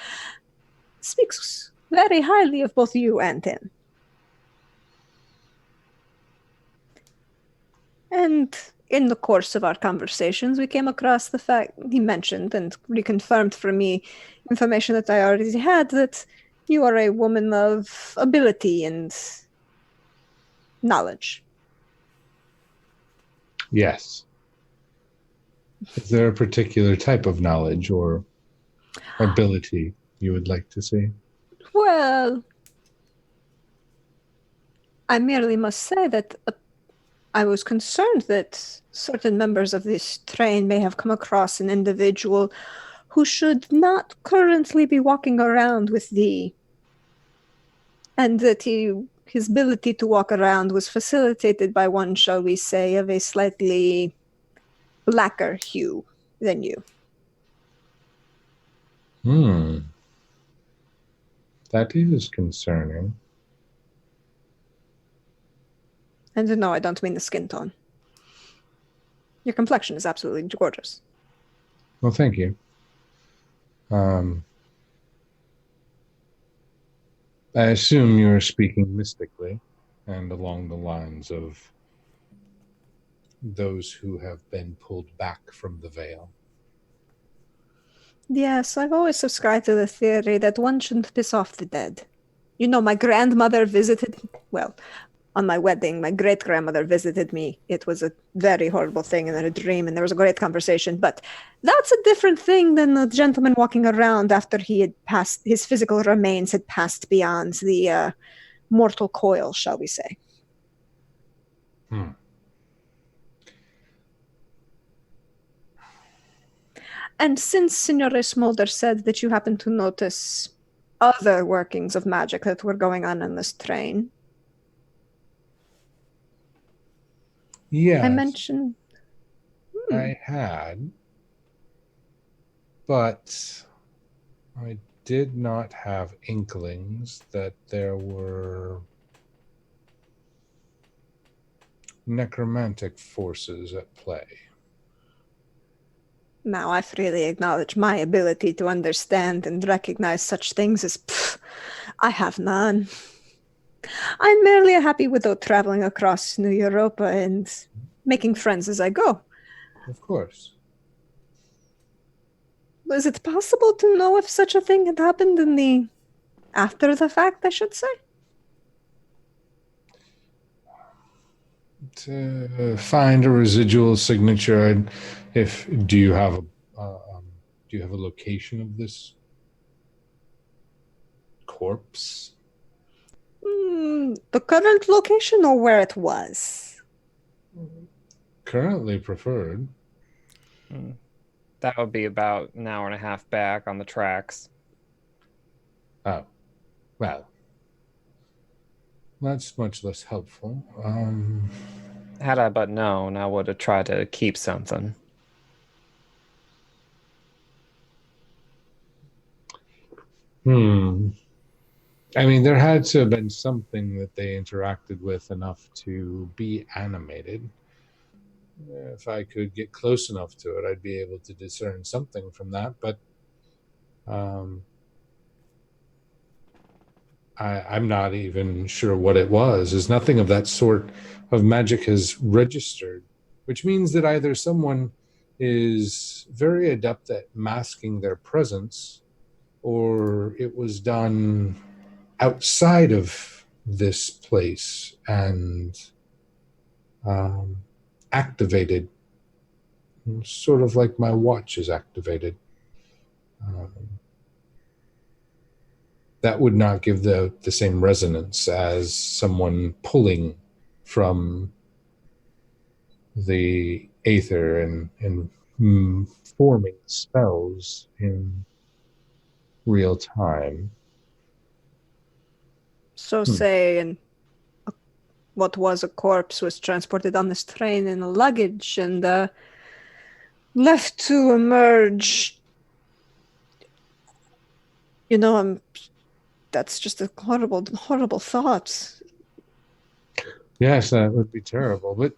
speaks very highly of both you and him. And in the course of our conversations, we came across the fact he mentioned and reconfirmed for me information that I already had, that you are a woman of ability and knowledge. Yes. Is there a particular type of knowledge or ability you would like to see? Well, I merely must say that I was concerned that certain members of this train may have come across an individual who should not currently be walking around with thee, and that his ability to walk around was facilitated by one, shall we say, of a slightly blacker hue than you. That is concerning. And no, I don't mean the skin tone. Your complexion is absolutely gorgeous. Well, thank you. I assume you're speaking mystically and along the lines of those who have been pulled back from the veil. Yes, I've always subscribed to the theory that one shouldn't piss off the dead. You know, my grandmother visited, well, on my wedding, my great-grandmother visited me. It was a very horrible thing in a dream, and there was a great conversation. But that's a different thing than the gentleman walking around after he had passed, his physical remains had passed beyond the mortal coil, shall we say. And since Signore Smolder said that you happened to notice other workings of magic that were going on in this train, yes, I mentioned... I had, but I did not have inklings that there were necromantic forces at play. Now, I freely acknowledge my ability to understand and recognize such things as, I have none. I'm merely a happy widow traveling across New Europa and making friends as I go. Of course. Is it possible to know if such a thing had happened in the... after the fact, I should say? To find a residual signature, do you have a location of this corpse? The current location or where it was? Currently preferred. That would be about an hour and a half back on the tracks. Oh, well, that's much less helpful. Had I but known, I would have tried to keep something. I mean, there had to have been something that they interacted with enough to be animated. If I could get close enough to it, I'd be able to discern something from that, but I'm not even sure what it was, as nothing of that sort of magic has registered, which means that either someone is very adept at masking their presence, or it was done outside of this place and activated, sort of like my watch is activated. That would not give the same resonance as someone pulling from the aether and forming spells in real time. So say what was a corpse was transported on this train in a luggage and left to emerge. You know, that's just a horrible, horrible thought. Yes, that would be terrible, but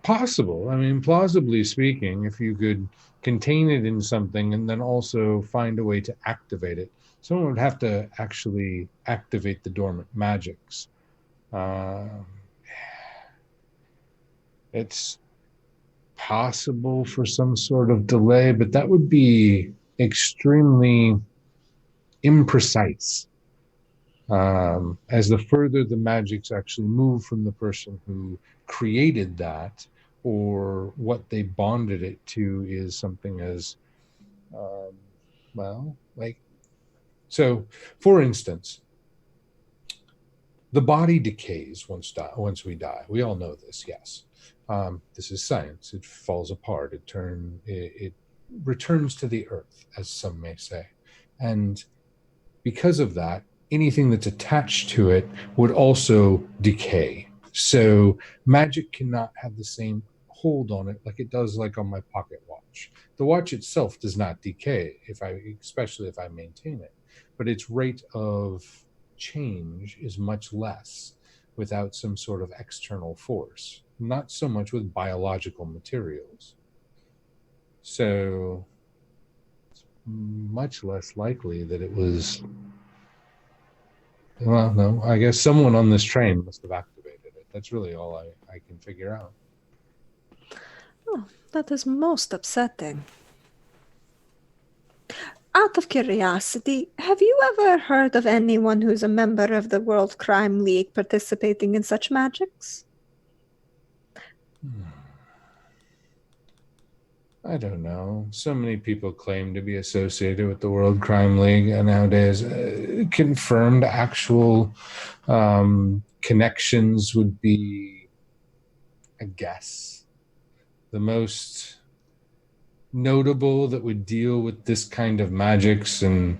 possible. I mean, plausibly speaking, if you could contain it in something and then also find a way to activate it, someone would have to actually activate the dormant magics. It's possible for some sort of delay, but that would be extremely imprecise. As the further the magics actually move from the person who created that, or what they bonded it to, is something as so for instance, the body decays once we die. We all know this, yes. This is science. It falls apart. It returns to the earth, as some may say. And because of that, anything that's attached to it would also decay. So magic cannot have the same hold on it like it does like on my pocket watch. The watch itself does not decay, especially if I maintain it, but its rate of change is much less without some sort of external force, not so much with biological materials. So it's much less likely that it was, well, no, I guess someone on this train must have activated it. That's really all I can figure out. Oh, that is most upsetting. Out of curiosity, have you ever heard of anyone who's a member of the World Crime League participating in such magics? I don't know. So many people claim to be associated with the World Crime League nowadays. Confirmed actual connections would be, I guess, the most notable that would deal with this kind of magics, and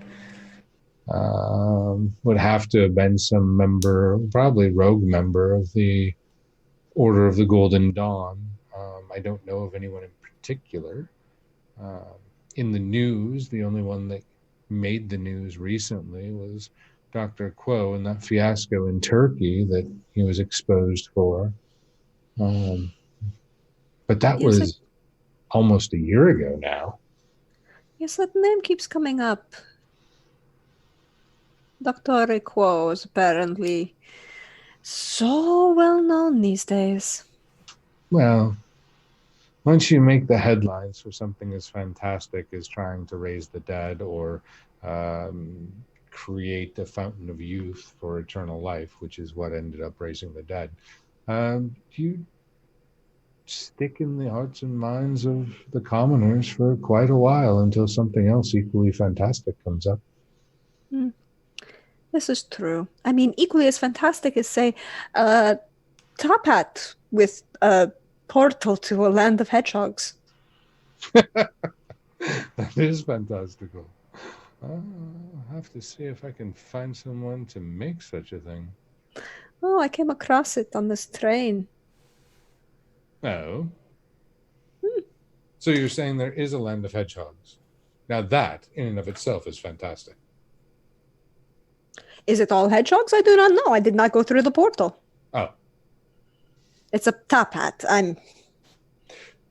would have to have been some member, probably rogue member of the Order of the Golden Dawn. I don't know of anyone in particular. In the news, the only one that made the news recently was Dr. Quo and that fiasco in Turkey that he was exposed for. But that was almost a year ago now. Yes, that name keeps coming up. Dr. Quo is apparently so well known these days. Well, once you make the headlines for something as fantastic as trying to raise the dead or create a fountain of youth for eternal life, which is what ended up raising the dead, you stick in the hearts and minds of the commoners for quite a while until something else equally fantastic comes up. This is true. I mean, equally as fantastic as, say, Top Hat with a portal to a land of hedgehogs. That is fantastical. I'll have to see if I can find someone to make such a thing. Oh, I came across it on this train. Oh. So you're saying there is a land of hedgehogs. Now that, in and of itself, is fantastic. Is it all hedgehogs? I do not know. I did not go through the portal. Oh. It's a Top Hat.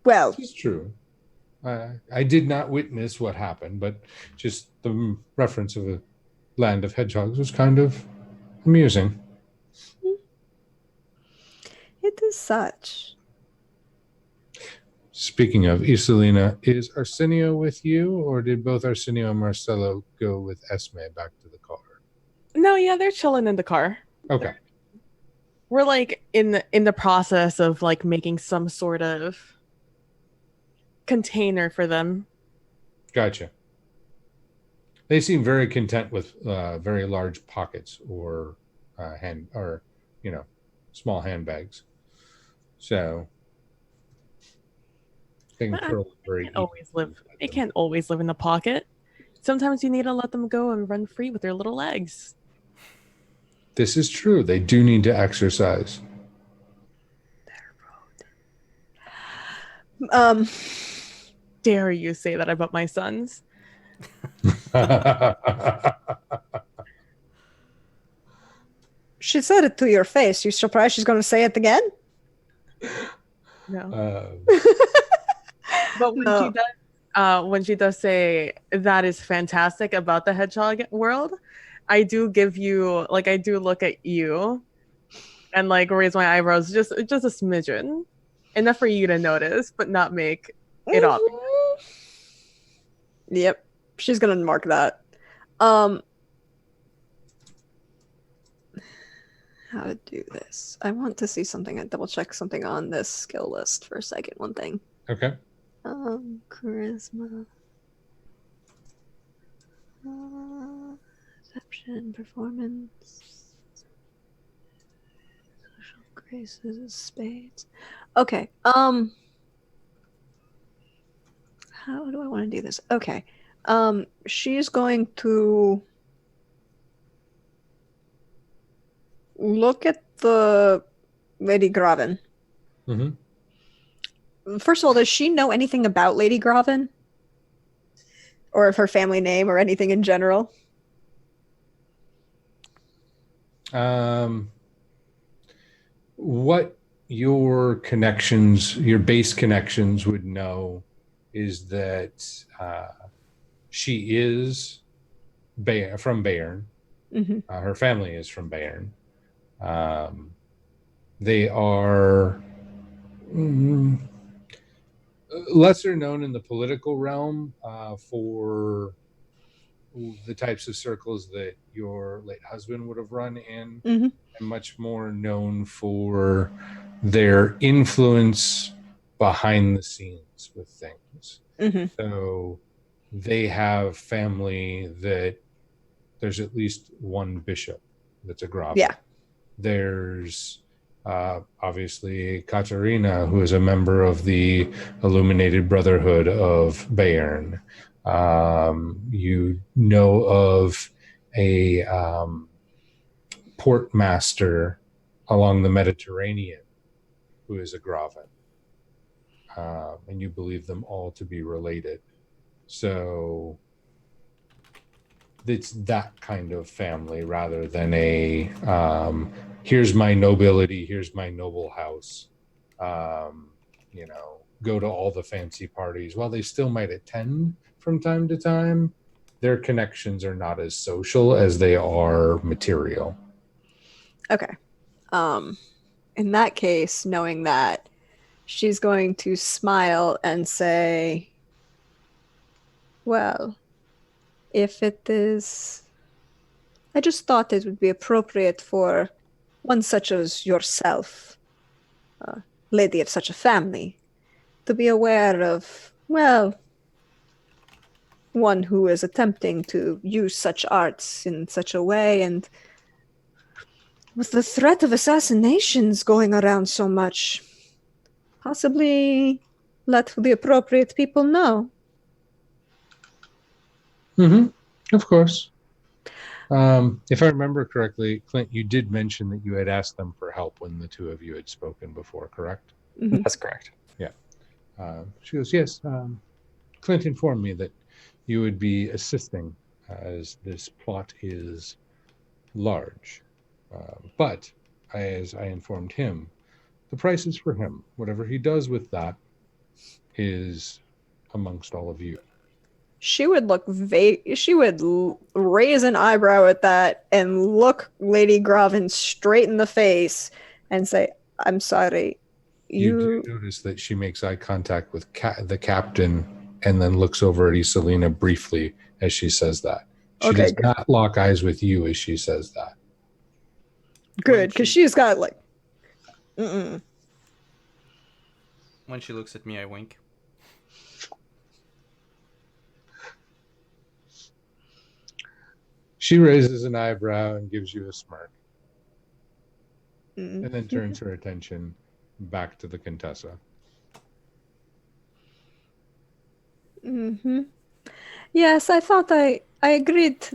Well. This is true. I did not witness what happened, but just the reference of a land of hedgehogs was kind of amusing. It is such. Speaking of, Isolina, is Arsenio with you, or did both Arsenio and Marcelo go with Esme back to the car? No, yeah, they're chilling in the car. Okay. We're like in the process of like making some sort of container for them. Gotcha. They seem very content with very large pockets or small handbags. So things curl very They can't always live in the pocket. Sometimes you need to let them go and run free with their little legs. This is true. They do need to exercise. Dare you say that about my sons? She said it to your face. You surprised she's going to say it again? No. But when she does say that is fantastic about the hedgehog world, I do look at you and like raise my eyebrows just a smidgen, enough for you to notice, but not make it obvious. Yep, she's gonna mark that. How to do this? I want to see something. I double check something on this skill list for a second. One thing. Okay. Charisma, deception, performance, social graces, spades. Okay. How do I want to do this? Okay. She's going to look at the Lady Graven. Mm-hmm. First of all, does she know anything about Lady Graven? Or of her family name or anything in general? What your connections, your base connections would know is that she is from Bayern. Mm-hmm. Her family is from Bayern. They are lesser known in the political realm for the types of circles that your late husband would have run in, Mm-hmm. and much more known for their influence behind the scenes with things. Mm-hmm. So they have family that there's at least one bishop that's a Graven. Yeah. There's obviously Katarina, who is a member of the Illuminated Brotherhood of Bayern. You know of a port master along the Mediterranean who is a Graven. And you believe them all to be related. So it's that kind of family rather than a here's my nobility, here's my noble house. Go to all the fancy parties. While they still might attend from time to time, their connections are not as social as they are material. Okay. In that case, knowing that, she's going to smile and say, well, if it is, I just thought it would be appropriate for one such as yourself, lady of such a family, to be aware of, well, one who is attempting to use such arts in such a way, and with the threat of assassinations going around so much, possibly let the appropriate people know. Mm-hmm. Of course. If I remember correctly, Clint, you did mention that you had asked them for help when the two of you had spoken before, correct? Mm-hmm. That's correct. Yeah. She goes, yes. Clint informed me that you would be assisting as this plot is large. But as I informed him, the price is for him. Whatever he does with that is amongst all of you. She would look she would raise an eyebrow at that and look Lady Graven straight in the face and say, I'm sorry, You You do notice that she makes eye contact with the captain and then looks over at Isolina briefly as she says that. She Okay, does not lock eyes with you as she says that. good, because she- she's got like. Mm-mm. When she looks at me, I wink. She raises an eyebrow and gives you a smirk, Mm-mm. and then turns her attention back to the Contessa. Mm-hmm. Yes, I thought I agreed.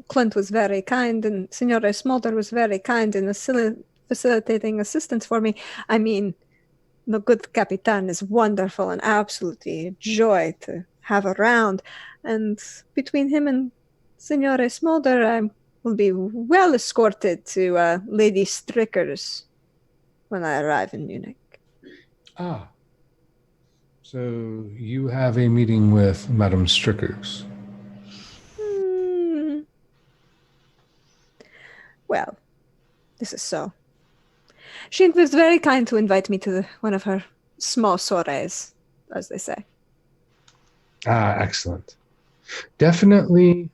Clint was very kind, and Signora Smolder was very kind in facilitating assistance for me. I mean, the good Capitan is wonderful and absolutely a joy to have around. And between him and Signora Smolder, I will be well escorted to Lady Stricker's when I arrive in Munich. Ah, so you have a meeting with Madame Strickers. Hmm. Well, this is so. She was very kind to invite me to one of her small soirees, as they say. Ah, excellent. Definitely.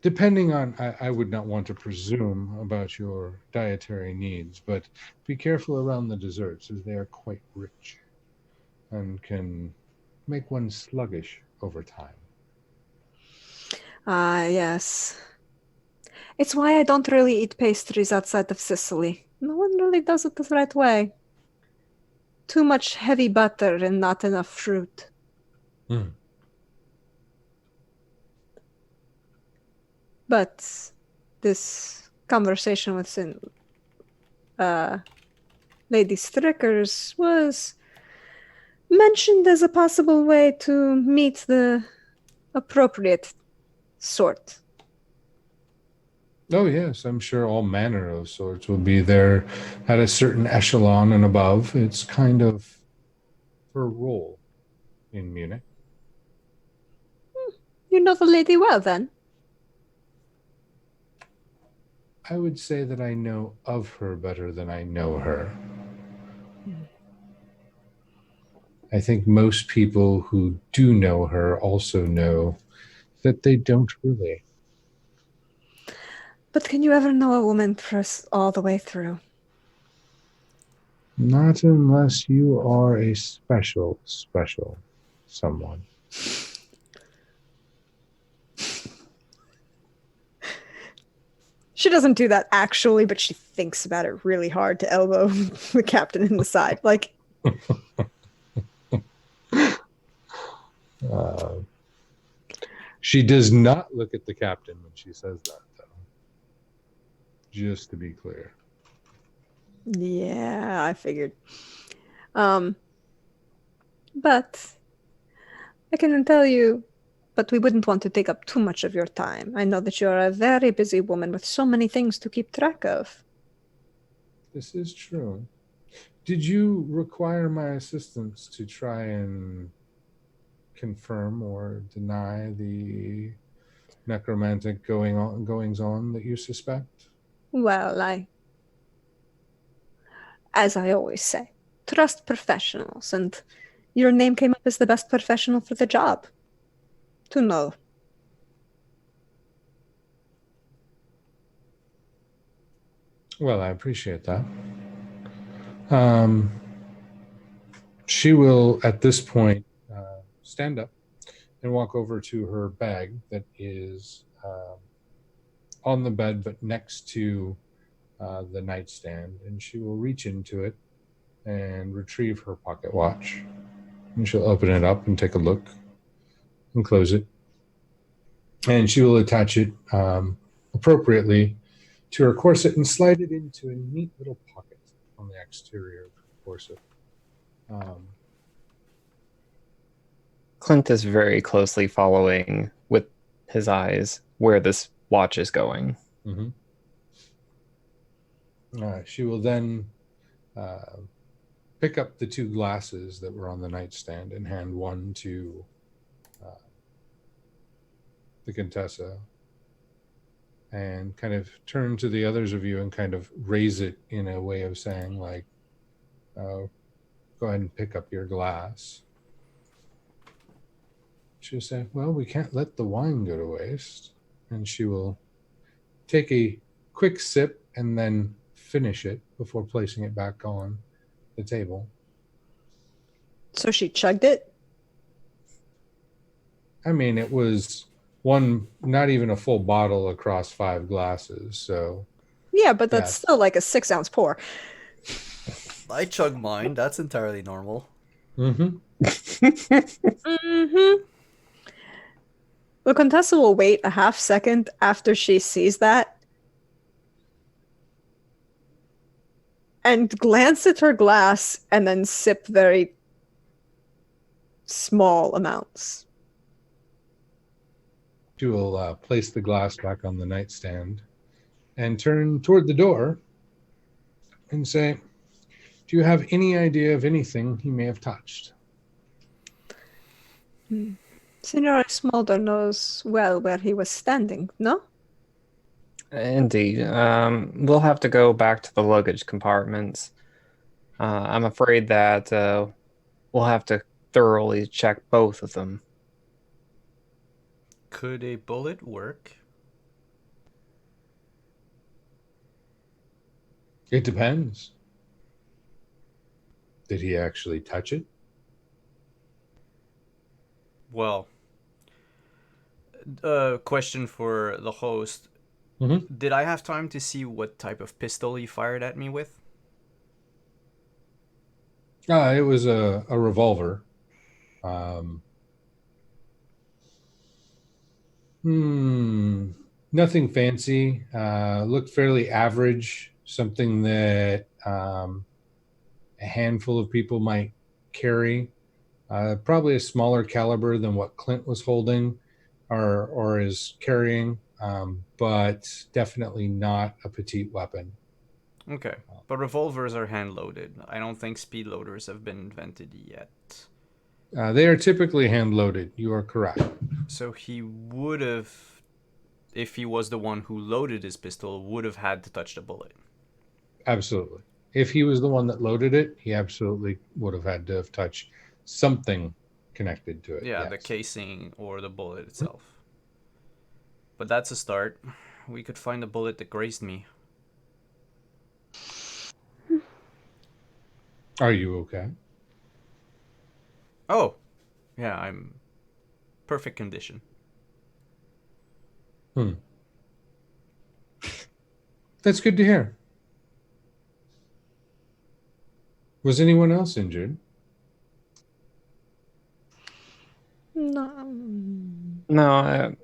Depending on, I would not want to presume about your dietary needs, but be careful around the desserts as they are quite rich and can make one sluggish over time. Ah, yes. It's why I don't really eat pastries outside of Sicily. No one really does it the right way. Too much heavy butter and not enough fruit. Mm. But this conversation with Lady Strickers was mentioned as a possible way to meet the appropriate sort. Oh, yes, I'm sure all manner of sorts will be there at a certain echelon and above. It's kind of her role in Munich. You know the lady well, then? I would say that I know of her better than I know her. I think most people who do know her also know that they don't really. But can you ever know a woman first all the way through? Not unless you are a special someone. She doesn't do that actually, but she thinks about it really hard to elbow the captain in the side. Like, Uh, she does not look at the captain when she says that, though. Just to be clear. yeah, I figured. But I can tell you, but we wouldn't want to take up too much of your time. I know that you're a very busy woman with so many things to keep track of. This is true. Did you require my assistance to try and confirm or deny the necromantic goings on that you suspect? Well, as I always say, trust professionals, and your name came up as the best professional for the job. To know. Well, I appreciate that. Um, she will, at this point, stand up and walk over to her bag that is on the bed, but next to the nightstand, and she will reach into it and retrieve her pocket watch. And she'll open it up and take a look and close it. And she will attach it appropriately to her corset and slide it into a neat little pocket on the exterior of her corset. Clint is very closely following with his eyes where this watch is going. Mm-hmm. She will then pick up the two glasses that were on the nightstand and hand one to the Contessa and kind of turn to the others of you and kind of raise it in a way of saying, like, go ahead and pick up your glass. She'll say, well, we can't let the wine go to waste. And she will take a quick sip and then finish it before placing it back on the table. So she chugged it? I mean, it was one, not even a full bottle across 5 glasses. So, Yeah, but that's Yes. still like a 6-ounce pour. I chug mine. That's entirely normal. mm-hmm. Mm-hmm. The Contessa will wait a half second after she sees that and glance at her glass and then sip very small amounts. She will place the glass back on the nightstand and turn toward the door and say, do you have any idea of anything he may have touched? Signor Smolder knows well where he was standing, no? Indeed. We'll have to go back to the luggage compartments. I'm afraid that we'll have to thoroughly check both of them. Could a bullet work? It depends. Did he actually touch it? Well, question for the host. Mm-hmm. Did I have time to see what type of pistol he fired at me with? It was a revolver. Nothing fancy. Looked fairly average. Something that a handful of people might carry. Probably a smaller caliber than what Clint was holding or is carrying, but definitely not a petite weapon. Okay, but revolvers are hand-loaded. I don't think speed loaders have been invented yet. They are typically hand-loaded. You are correct. So he would have, if he was the one who loaded his pistol, would have had to touch the bullet. Absolutely. If he was the one that loaded it, he absolutely would have had to have touched something connected to it. Yeah, yes. the casing or the bullet itself. But that's a start. We could find a bullet that grazed me. Are you okay? Oh, yeah, I'm perfect condition. That's good to hear. Was anyone else injured? No. No,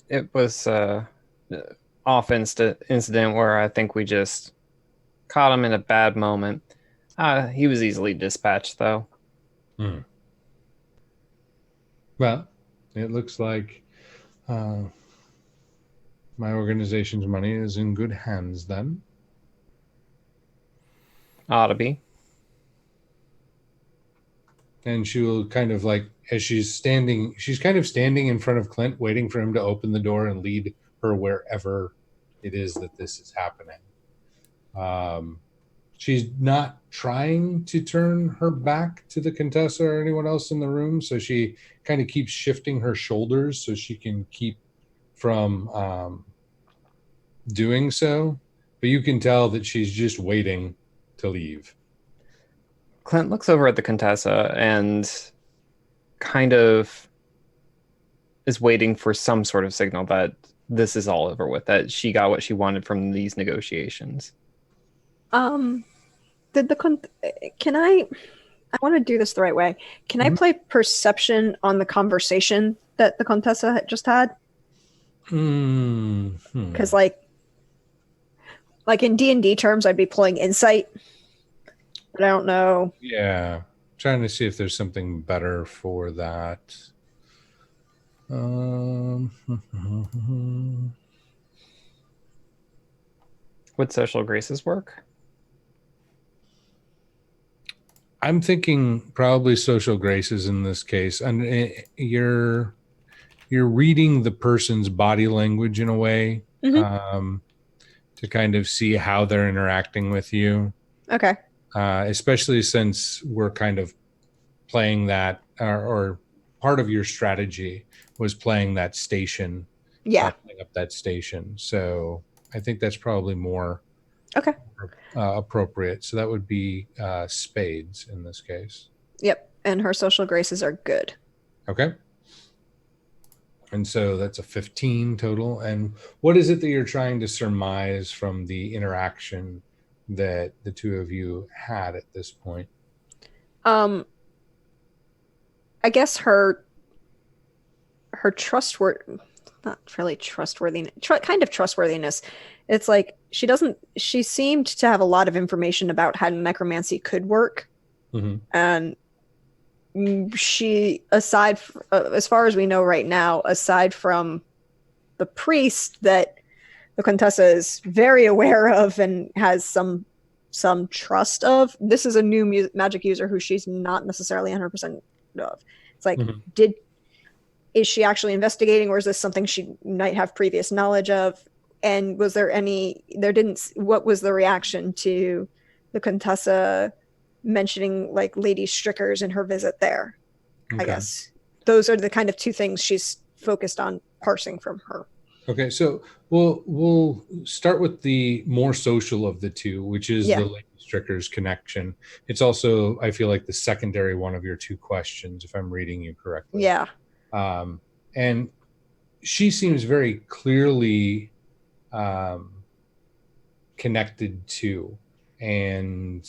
it was off incident where I think we just caught him in a bad moment. He was easily dispatched, though. Well, it looks like my organization's money is in good hands then. Ought to be. And she will kind of like, as she's kind of standing in front of Clint, waiting for him to open the door and lead her wherever it is that this is happening. She's not trying to turn her back to the Contessa or anyone else in the room, so she kind of keeps shifting her shoulders so she can keep from doing so. But you can tell that she's just waiting to leave. Clint looks over at the Contessa and kind of is waiting for some sort of signal that this is all over with, that she got what she wanted from these negotiations. Can I want to do this the right way. Can I play perception on the conversation that the Contessa had just had? Because like in D&D terms, I'd be pulling insight, but I don't know. Yeah, trying to see if there's something better for that. Would social graces work? I'm thinking probably social graces in this case. And you're reading the person's body language in a way to kind of see how they're interacting with you. Okay. Especially since we're kind of playing that, or part of your strategy was playing that station. Yeah. Playing up that station. So I think that's probably more Okay. appropriate. So that would be spades in this case. Yep. And her social graces are good. Okay. And so that's a 15 total. And what is it that you're trying to surmise from the interaction that the two of you had at this point? I guess her not really trustworthiness, kind of trustworthiness. It's like she seemed to have a lot of information about how necromancy could work. Mm-hmm. And she, as far as we know right now, aside from the priest that the Contessa is very aware of and has some trust of, this is a new magic user who she's not necessarily 100% of. It's like, is she actually investigating, or is this something she might have previous knowledge of? And what was the reaction to the Contessa mentioning like Lady Strickers in her visit there? Okay. I guess those are the kind of two things she's focused on parsing from her. Okay, so we'll start with the more social of the two, which is the Lady Strickers connection. It's also, I feel like, the secondary one of your two questions, if I'm reading you correctly. Yeah. And she seems very clearly connected to and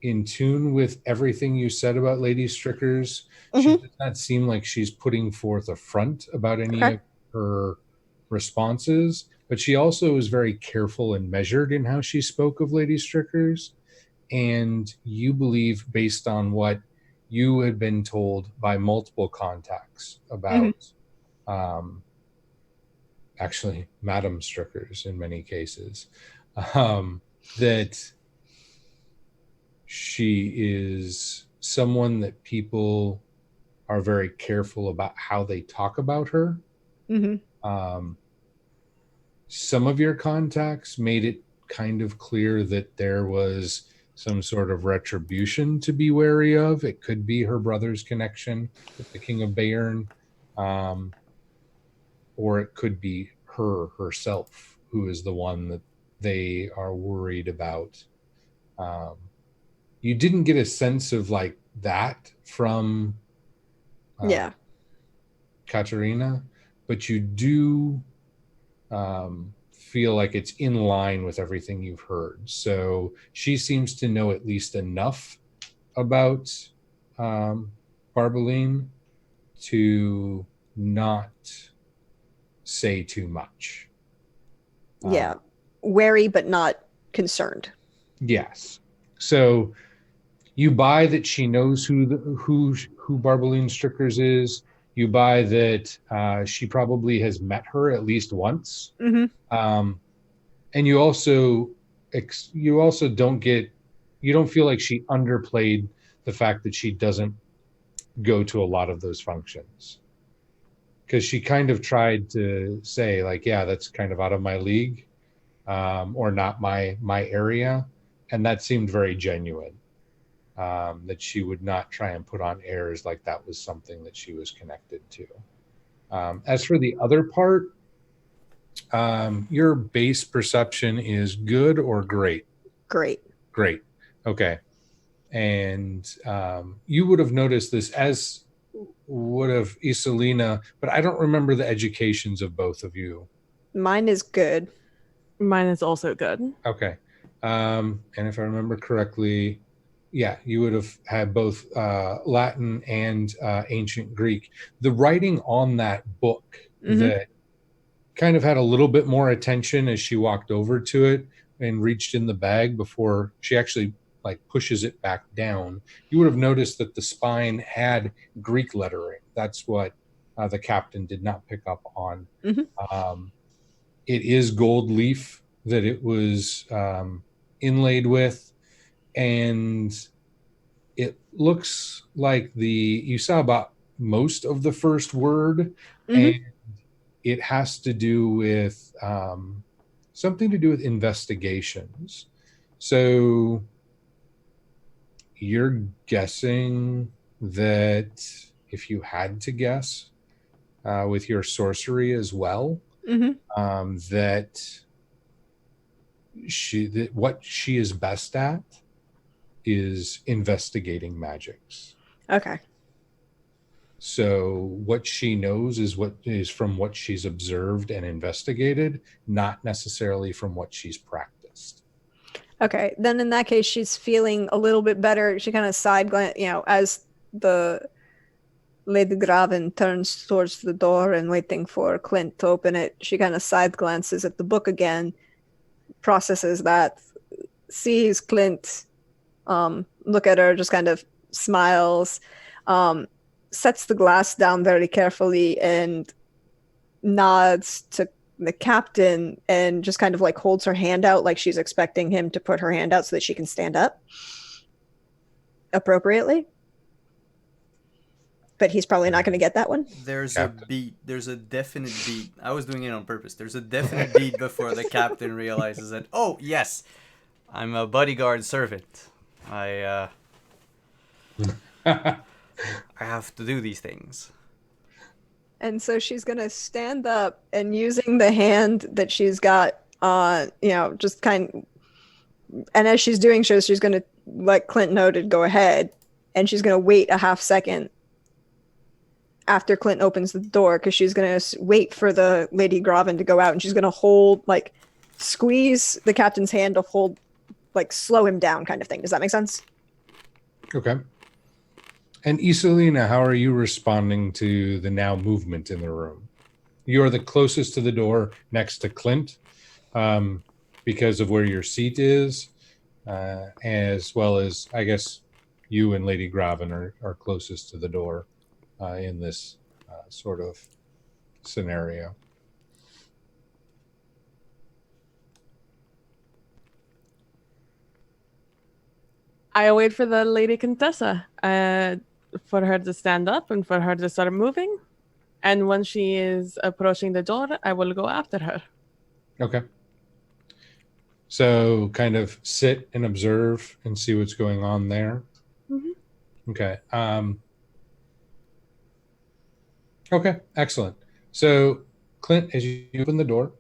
in tune with everything you said about Lady Strickers. She does not seem like she's putting forth a front about any of her responses, but she also is very careful and measured in how she spoke of Lady Strickers. And you believe, based on what you had been told by multiple contacts about actually Madam Strickers in many cases, that she is someone that people are very careful about how they talk about her. Some of your contacts made it kind of clear that there was some sort of retribution to be wary of. It could be her brother's connection with the King of Bayern, or it could be herself, who is the one that they are worried about. You didn't get a sense of like that from Katerina, but you do feel like it's in line with everything you've heard. So she seems to know at least enough about Barbeline to not say too much. Wary but not concerned. Yes. So you buy that she knows who Barbeline Strickers is. You buy that she probably has met her at least once. And you also don't feel like she underplayed the fact that she doesn't go to a lot of those functions, because she kind of tried to say like, yeah, that's kind of out of my league, or not my area, and that seemed very genuine. That she would not try and put on airs like that was something that she was connected to. As for the other part, your base perception is good or great? Great. Okay. And you would have noticed this, as would have Isolina, but I don't remember the educations of both of you. Mine is good. Mine is also good. Okay. And if I remember correctly, yeah, you would have had both Latin and ancient Greek. The writing on that book that kind of had a little bit more attention as she walked over to it and reached in the bag before she actually like pushes it back down. You would have noticed that the spine had Greek lettering. That's what the captain did not pick up on. It is gold leaf that it was inlaid with, and it looks like you saw about most of the first word, and it has to do with something to do with investigations. So you're guessing that if you had to guess with your sorcery as well, that what she is best at is investigating magics. Okay. So what she knows is what is from what she's observed and investigated, not necessarily from what she's practiced. Okay, then in that case, she's feeling a little bit better. She kind of side glance, as the Lady Graven turns towards the door and waiting for Clint to open it. She kind of side glances at the book again, processes that, sees Clint look at her, just kind of smiles, sets the glass down very carefully and nods to the captain and just kind of like holds her hand out like she's expecting him to put her hand out so that she can stand up appropriately. But he's probably not going to get that one. There's a beat. There's a definite beat. I was doing it on purpose. There's a definite beat before the captain realizes that, oh, yes, I'm a bodyguard servant. I have to do these things. And so she's going to stand up and using the hand that she's got, just and as she's doing so, she's going to, like Clint noted, go ahead. And she's going to wait a half second after Clint opens the door because she's going to wait for the Lady Graven to go out. And she's going to squeeze the captain's hand to hold, slow him down kind of thing. Does that make sense? Okay. And Isolina, how are you responding to the now movement in the room? You're the closest to the door next to Clint because of where your seat is, as well as, I guess, you and Lady Graven are closest to the door in this sort of scenario. I wait for the Lady Contessa for her to stand up and for her to start moving. And when she is approaching the door, I will go after her. Okay. So kind of sit and observe and see what's going on there. Mm-hmm. Okay. Okay, excellent. So Clint, as you open the door,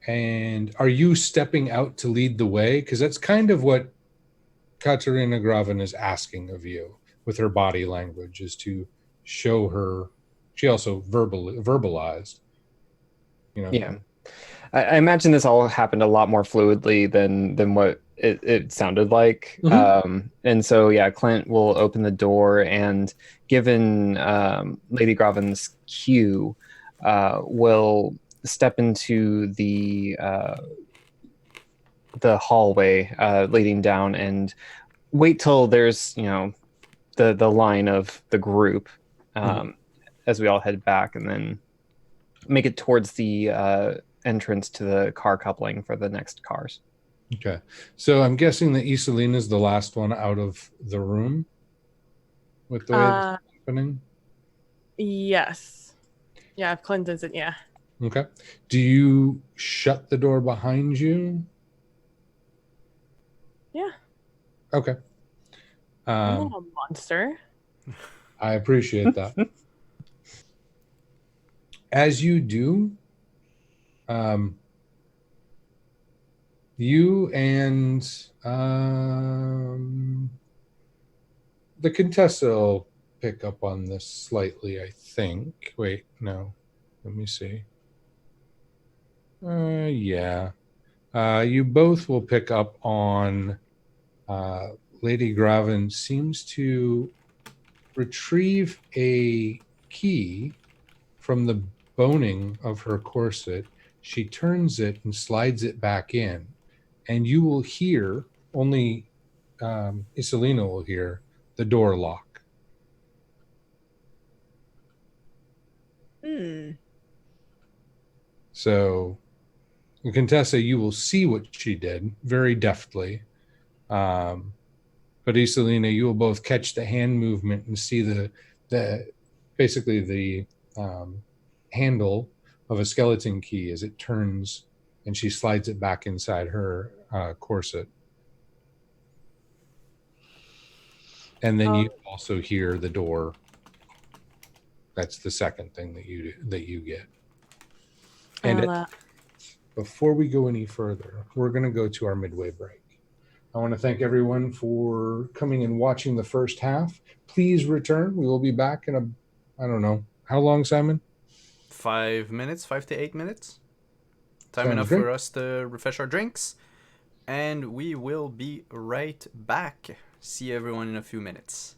and are you stepping out to lead the way? Because that's kind of what Katerina Graven is asking of you with her body language, is to show her. She also verbalized. Yeah, I imagine this all happened a lot more fluidly than what it sounded like. Mm-hmm. And so, yeah, Clint will open the door, and given Lady Graven's cue, will step into the hallway leading down and wait till there's the line of the group as we all head back, and then make it towards the entrance to the car coupling for the next cars. Okay, so I'm guessing that Isolina is the last one out of the room with the way it's happening. Yes. Yeah, if Clint isn't, yeah. Okay. Do you shut the door behind you? Yeah. Okay. I'm not a monster. I appreciate that. As you do, you and the Contessa will pick up on this slightly, I think. Wait, no. Let me see. Yeah. You both will pick up on Lady Graven seems to retrieve a key from the boning of her corset. She turns it and slides it back in. And you will hear, only Isolina will hear, the door lock. So, Contessa, you will see what she did very deftly. But Isolina, you will both catch the hand movement and see the basically the handle of a skeleton key as it turns, and she slides it back inside her corset. And then you also hear the door. That's the second thing that you get. And before we go any further, we're going to go to our midway break. I want to thank everyone for coming and watching the first half. Please return. We will be back in I don't know. How long, Simon? 5 minutes, 5 to 8 minutes. Time Sounds enough good. for us to refresh our drinks. And we will be right back. See everyone in a few minutes.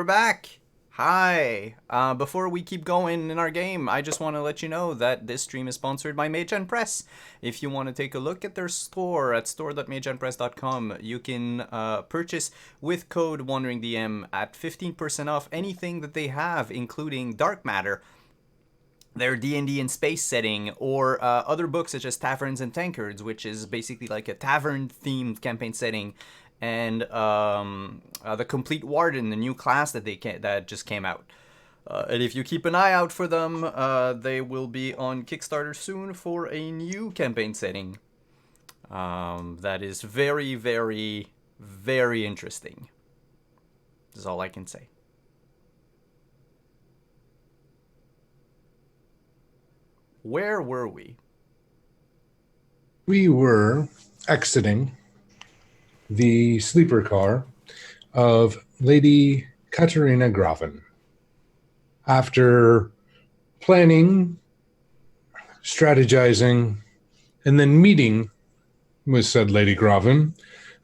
we're back. Hi. Before we keep going in our game, I just want to let you know that this stream is sponsored by Mage and Press. If you want to take a look at their store at store.mageandpress.com, you can purchase with code WanderingDM at 15% off anything that they have, including Dark Matter, their D&D in space setting, or other books such as Taverns and Tankards, which is basically like a tavern-themed campaign setting, and the Complete Warden, the new class that that just came out. And if you keep an eye out for them, they will be on Kickstarter soon for a new campaign setting. That is very, very, very interesting. That's all I can say. Where were we? We were exiting the sleeper car of Lady Katerina Graven. After planning, strategizing, and then meeting with said Lady Graven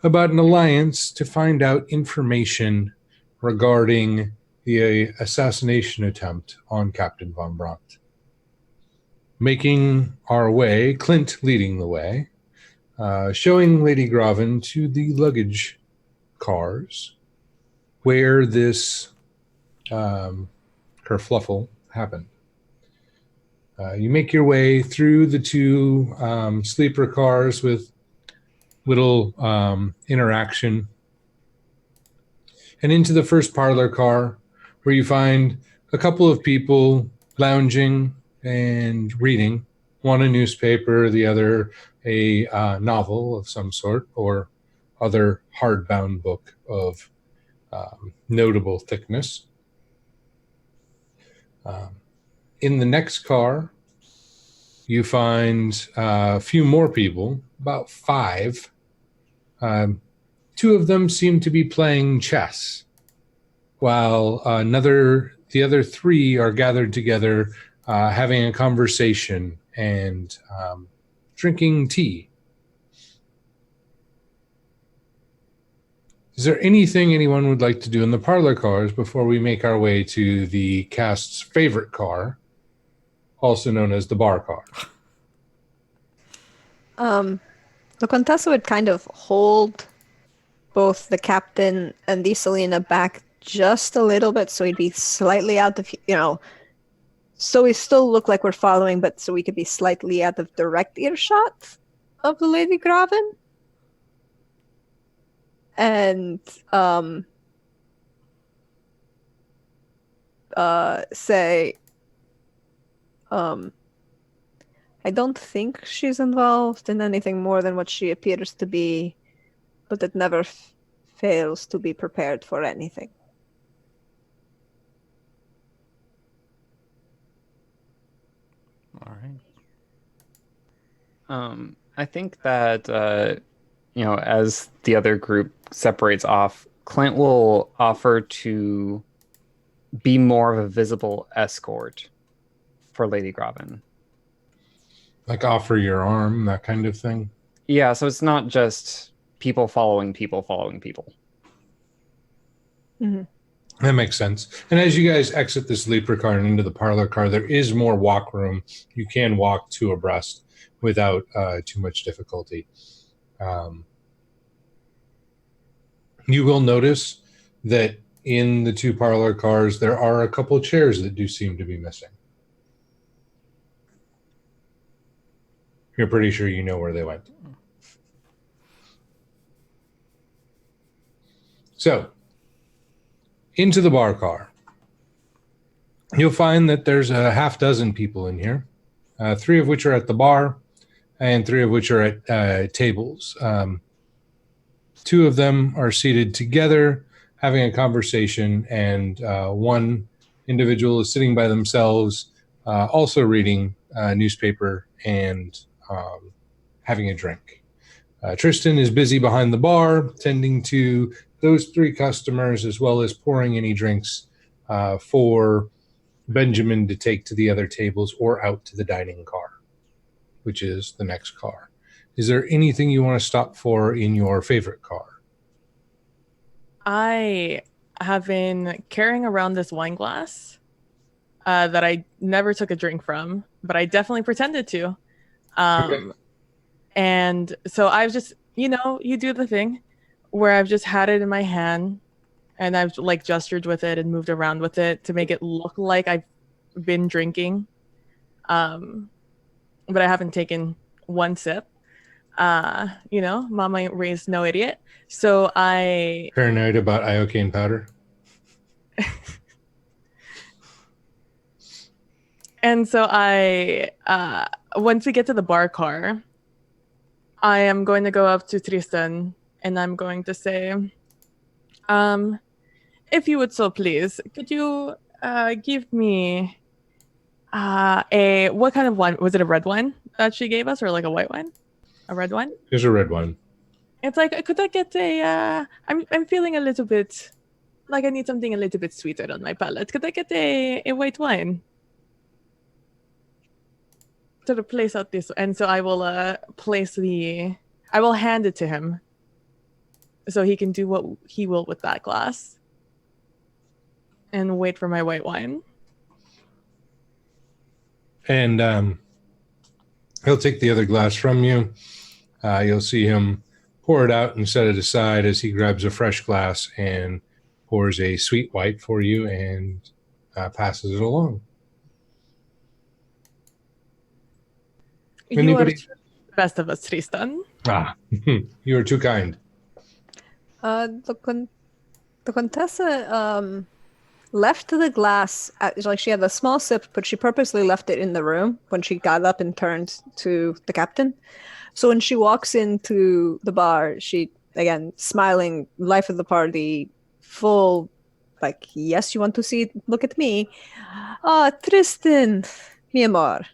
about an alliance to find out information regarding the assassination attempt on Captain von Brandt. Making our way, Clint leading the way, showing Lady Graven to the luggage cars where this kerfluffle happened. You make your way through the two sleeper cars with little interaction and into the first parlor car, where you find a couple of people lounging and reading, one a newspaper, the other a novel of some sort, or other hardbound book of notable thickness. In the next car, you find a few more people, about 5. 2 of them seem to be playing chess, while the other 3 are gathered together, having a conversation and drinking tea. Is there anything anyone would like to do in the parlor cars before we make our way to the cast's favorite car, also known as the bar car? The Contessa would kind of hold both the captain and the Selena back just a little bit, so he'd be slightly out of, so we still look like we're following, but so we could be slightly out of direct earshot of the Lady Graven. And say, I don't think she's involved in anything more than what she appears to be, but it never fails to be prepared for anything. All right. I think that, as the other group separates off, Clint will offer to be more of a visible escort for Lady Graven. Like offer your arm, that kind of thing? Yeah, so it's not just people following people following people. Mm-hmm. That makes sense. And as you guys exit the sleeper car and into the parlor car, there is more walk room. You can walk 2 abreast without too much difficulty. You will notice that in the 2 parlor cars, there are a couple chairs that do seem to be missing. You're pretty sure you know where they went. So, into the bar car. You'll find that there's a half dozen people in here, 3 of which are at the bar and 3 of which are at tables. 2 of them are seated together, having a conversation, and 1 individual is sitting by themselves, also reading a newspaper and having a drink. Tristan is busy behind the bar, tending to those 3 customers, as well as pouring any drinks for Benjamin to take to the other tables or out to the dining car, which is the next car. Is there anything you want to stop for in your favorite car? I have been carrying around this wine glass that I never took a drink from, but I definitely pretended to. And so I've just, you do the thing where I've just had it in my hand and I've like gestured with it and moved around with it to make it look like I've been drinking. But I haven't taken one sip. Mama raised no idiot. So I Paranoid about iocane powder. And so once we get to the bar car, I am going to go up to Tristan and I'm going to say, if you would so please, could you give me what kind of wine? Was it a red wine that she gave us or like a white wine? A red wine? Here's a red one. It's like, could I get I'm feeling a little bit like I need something a little bit sweeter on my palate. Could I get a white wine? To replace out this, and so I will I will hand it to him so he can do what he will with that glass and wait for my white wine. And he'll take the other glass from you. You'll see him pour it out and set it aside as he grabs a fresh glass and pours a sweet white for you and passes it along. Anybody? You are the best of us, Tristan. You are too kind. The Contessa left the glass, like she had a small sip, but she purposely left it in the room when she got up and turned to the captain. So when she walks into the bar, she, again, smiling, life of the party, full, like, yes, you want to see, look at me. Tristan, mi amor.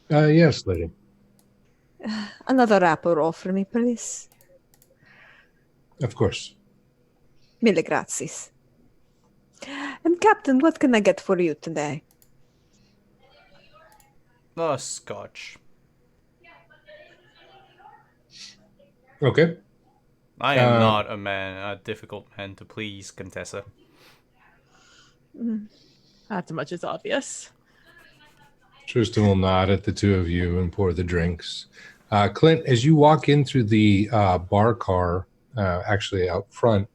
Yes, lady. Another Aperol for me, please. Of course. Mille grazies. And Captain, what can I get for you today? Scotch. Okay. I am not a difficult man to please, Contessa. That's much as obvious. Tristan will nod at the two of you and pour the drinks. Clint, as you walk in through the bar car, actually out front,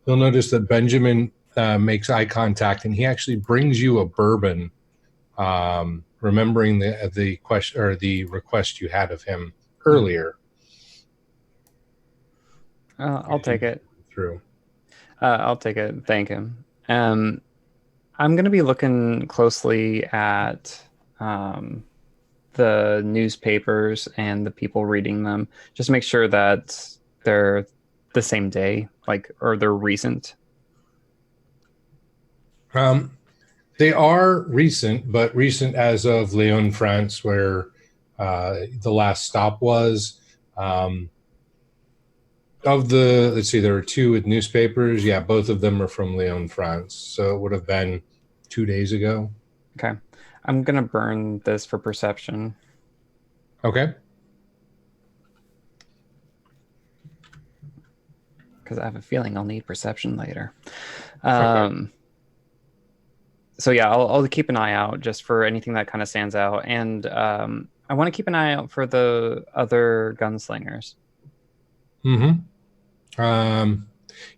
you'll notice that Benjamin makes eye contact and he actually brings you a bourbon, remembering the question or the request you had of him earlier. I'll take it. Through. I'll take it. Thank him. I'm going to be looking closely at the newspapers and the people reading them, just to make sure that they're the same day, or they're recent. They are recent, but recent as of Lyon, France, where the last stop was. Let's see, there were two with newspapers. Yeah, both of them are from Lyon, France. So it would have been 2 days ago. Okay. I'm going to burn this for perception. Okay. Because I have a feeling I'll need perception later. Okay. So yeah, I'll keep an eye out just for anything that kind of stands out. And I want to keep an eye out for the other gunslingers. Mm-hmm.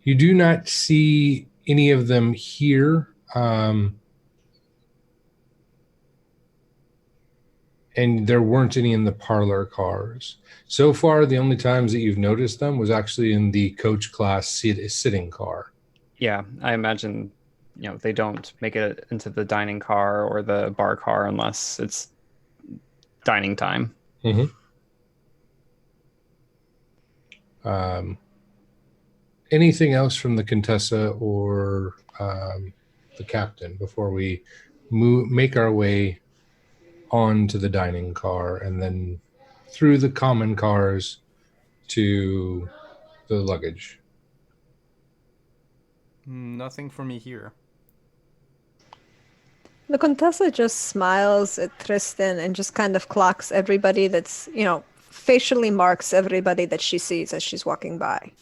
You do not see any of them here. And there weren't any in the parlor cars. So far, the only times that you've noticed them was actually in the coach class sitting car. Yeah, I imagine, they don't make it into the dining car or the bar car unless it's dining time. Mm-hmm. Anything else from the Contessa or the captain before we make our way onto the dining car and then through the common cars to the luggage? Nothing for me here. The Contessa just smiles at Tristan and just kind of clocks everybody that's, facially marks everybody that she sees as she's walking by.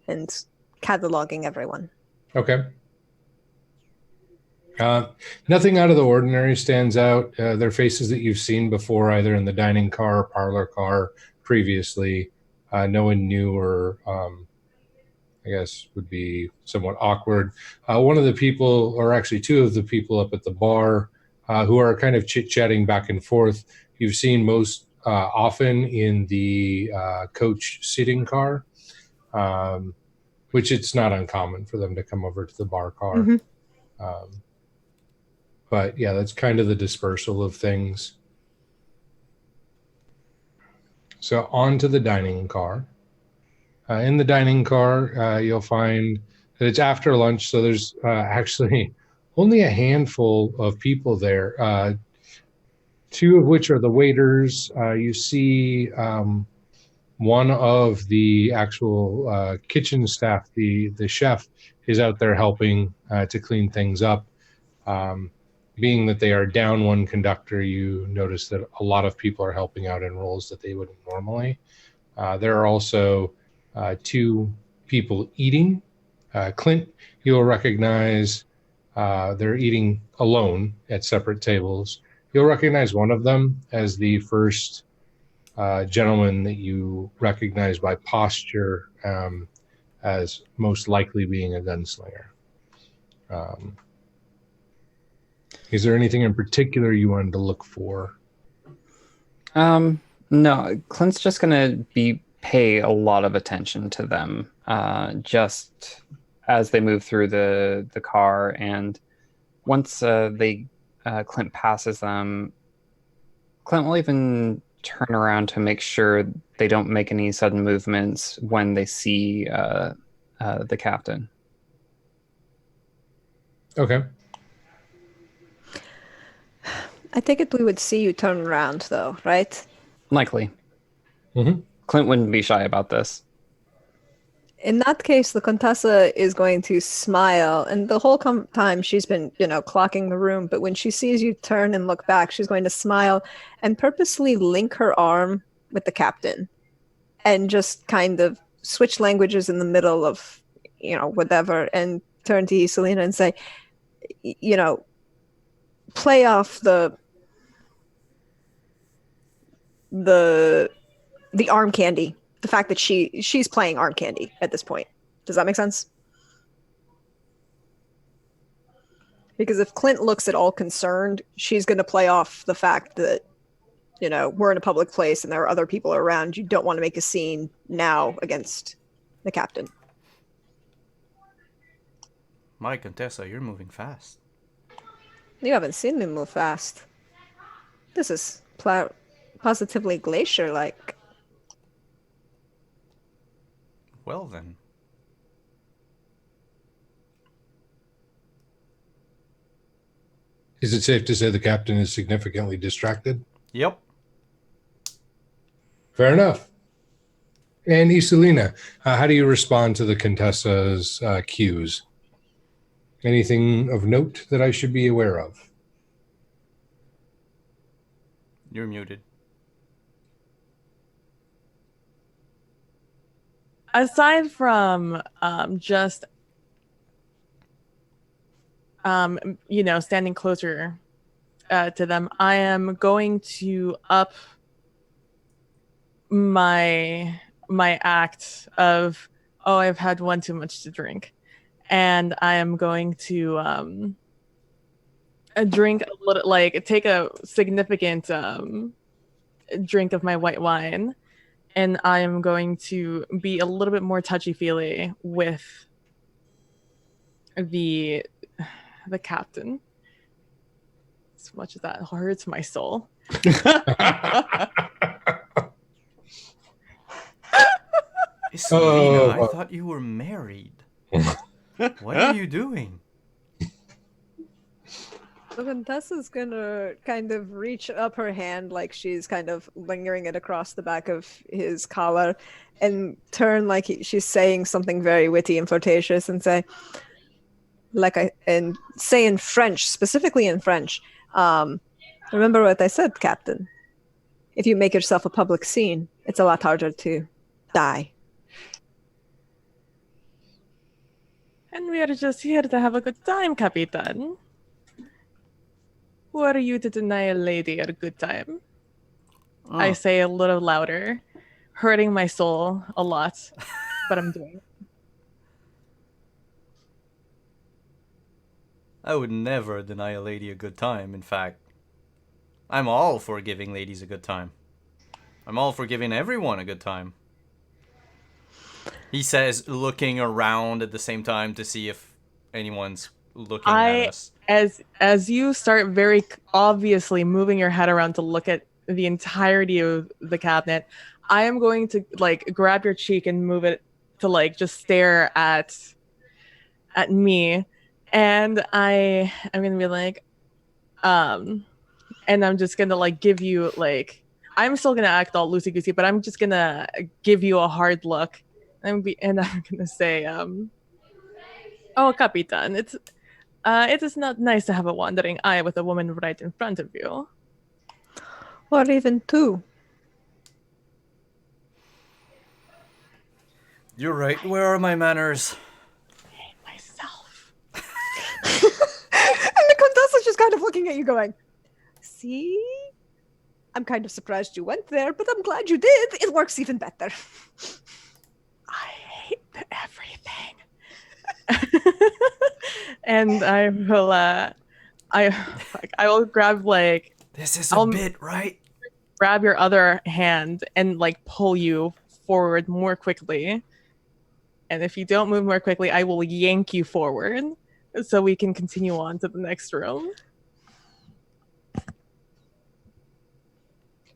And cataloging everyone. Okay. Nothing out of the ordinary stands out. They're faces that you've seen before, either in the dining car or parlor car previously. No one new or I guess would be somewhat awkward. One of the people, or actually two of the people up at the bar, who are kind of chit-chatting back and forth, you've seen most often in the coach sitting car, which it's not uncommon for them to come over to the bar car. Mm-hmm. But yeah, that's kind of the dispersal of things. So on to the dining car. In the dining car, you'll find that it's after lunch, so there's actually only a handful of people there. Two of which are the waiters. You see one of the actual kitchen staff, the chef, is out there helping to clean things up. Being that they are down one conductor, you notice that a lot of people are helping out in roles that they wouldn't normally. There are also two people eating. Clint, you'll recognize, they're eating alone at separate tables. You'll recognize one of them as the first gentleman that you recognize by posture as most likely being a gunslinger. Is there anything in particular you wanted to look for? No, Clint's just gonna pay a lot of attention to them, just as they move through the car, and once Clint passes them, Clint will even turn around to make sure they don't make any sudden movements when they see the captain. Okay. I take it we would see you turn around, though, right? Likely. Mm-hmm. Clint wouldn't be shy about this. In that case, the Contessa is going to smile, and the whole time she's been, clocking the room, but when she sees you turn and look back, she's going to smile and purposely link her arm with the captain and just kind of switch languages in the middle of, whatever, and turn to Isolina and say, play off the arm candy. The fact that she's playing arm candy at this point. Does that make sense? Because if Clint looks at all concerned, she's going to play off the fact that, we're in a public place and there are other people around. You don't want to make a scene now against the captain. My Contessa, you're moving fast. You haven't seen me move fast. This is positively glacier-like. Well then. Is it safe to say the captain is significantly distracted? Yep. Fair enough. And Isolina, how do you respond to the Contessa's cues? Anything of note that I should be aware of? You're muted. Aside from just standing closer to them, I am going to up my act of, I've had one too much to drink, and I am going to drink a little, take a significant drink of my white wine, and I am going to be a little bit more touchy-feely with the captain, as much as that hurts my soul. Isolina, I thought you were married. What are you doing? So Contessa's gonna kind of reach up her hand like she's kind of lingering it across the back of his collar and turn like she's saying something very witty and flirtatious and say, and say in French, specifically in French, remember what I said, Captain. If you make yourself a public scene, it's a lot harder to die. And we are just here to have a good time, Capitan. Who are you to deny a lady a good time? I say a little louder, hurting my soul a lot, but I'm doing it. I would never deny a lady a good time. In fact, I'm all for giving ladies a good time. I'm all for giving everyone a good time. He says, looking around at the same time to see if anyone's looking at us. As you start very obviously moving your head around to look at the entirety of the cabinet, I am going to like grab your cheek and move it to like just stare at me, and I'm gonna be like, and I'm just gonna like give you like, I'm still gonna act all loosey goosey, but I'm just gonna give you a hard look, and I'm gonna say, oh, Capitan, it is not nice to have a wandering eye with a woman right in front of you. Or even two. You're right. Where are my manners? Myself. And the Contessa's just kind of looking at you going, see? I'm kind of surprised you went there, but I'm glad you did. It works even better. I hate everything. And I will grab like, This is a bit, right? grab your other hand and like pull you forward more quickly. And if you don't move more quickly, I will yank you forward so we can continue on to the next room.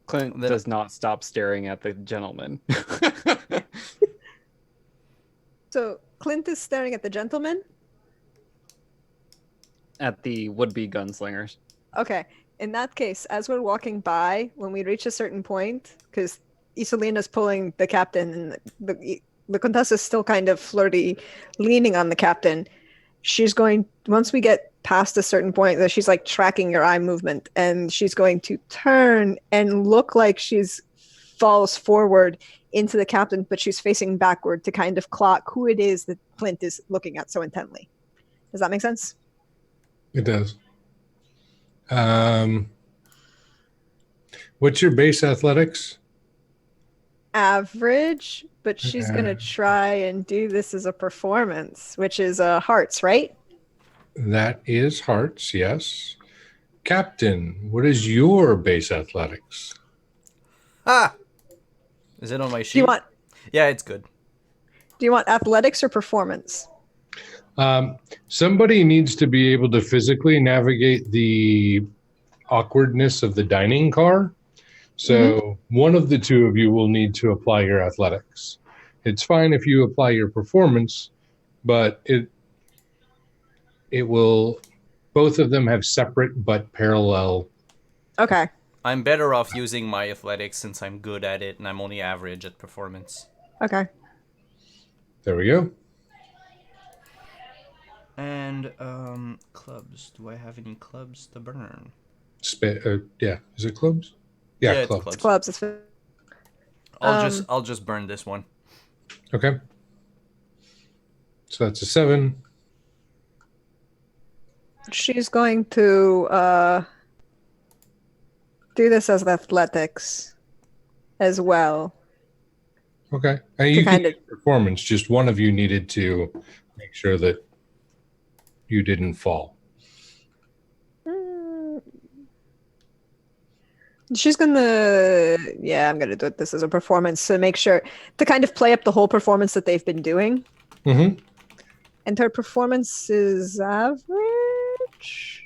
Clint does not stop staring at the gentleman. So Clint is staring at the gentleman. At the would-be gunslingers. Okay. In that case, as we're walking by, when we reach a certain point, because Isolina's pulling the captain and the Contessa's still kind of flirty, leaning on the captain, she's going, once we get past a certain point, that she's like tracking your eye movement, and she's going to turn and look like she's falls forward into the captain, but she's facing backward to kind of clock who it is that Clint is looking at so intently. Does that make sense? It does. What's your base athletics? Average, but she's going to try and do this as a performance, which is hearts, right? That is hearts, yes. Captain, what is your base athletics? Ah! Is it on my sheet? Do you want? Yeah, it's good. Do you want athletics or performance? Somebody needs to be able to physically navigate the awkwardness of the dining car. So one of the two of you will need to apply your athletics. It's fine if you apply your performance, but it will, both of them have separate but parallel. Okay. I'm better off using my athletics since I'm good at it and I'm only average at performance. Okay. There we go. And clubs. Do I have any clubs to burn? Yeah. Is it clubs? Yeah, clubs. it's Clubs. It's I'll just burn this one. Okay. So that's a 7. She's going to do this as athletics as well. Okay. And you can do performance. Just one of you needed to make sure that you didn't fall. She's gonna, I'm gonna do this as a performance to make sure to kind of play up the whole performance that they've been doing. Mm-hmm. And her performance is average.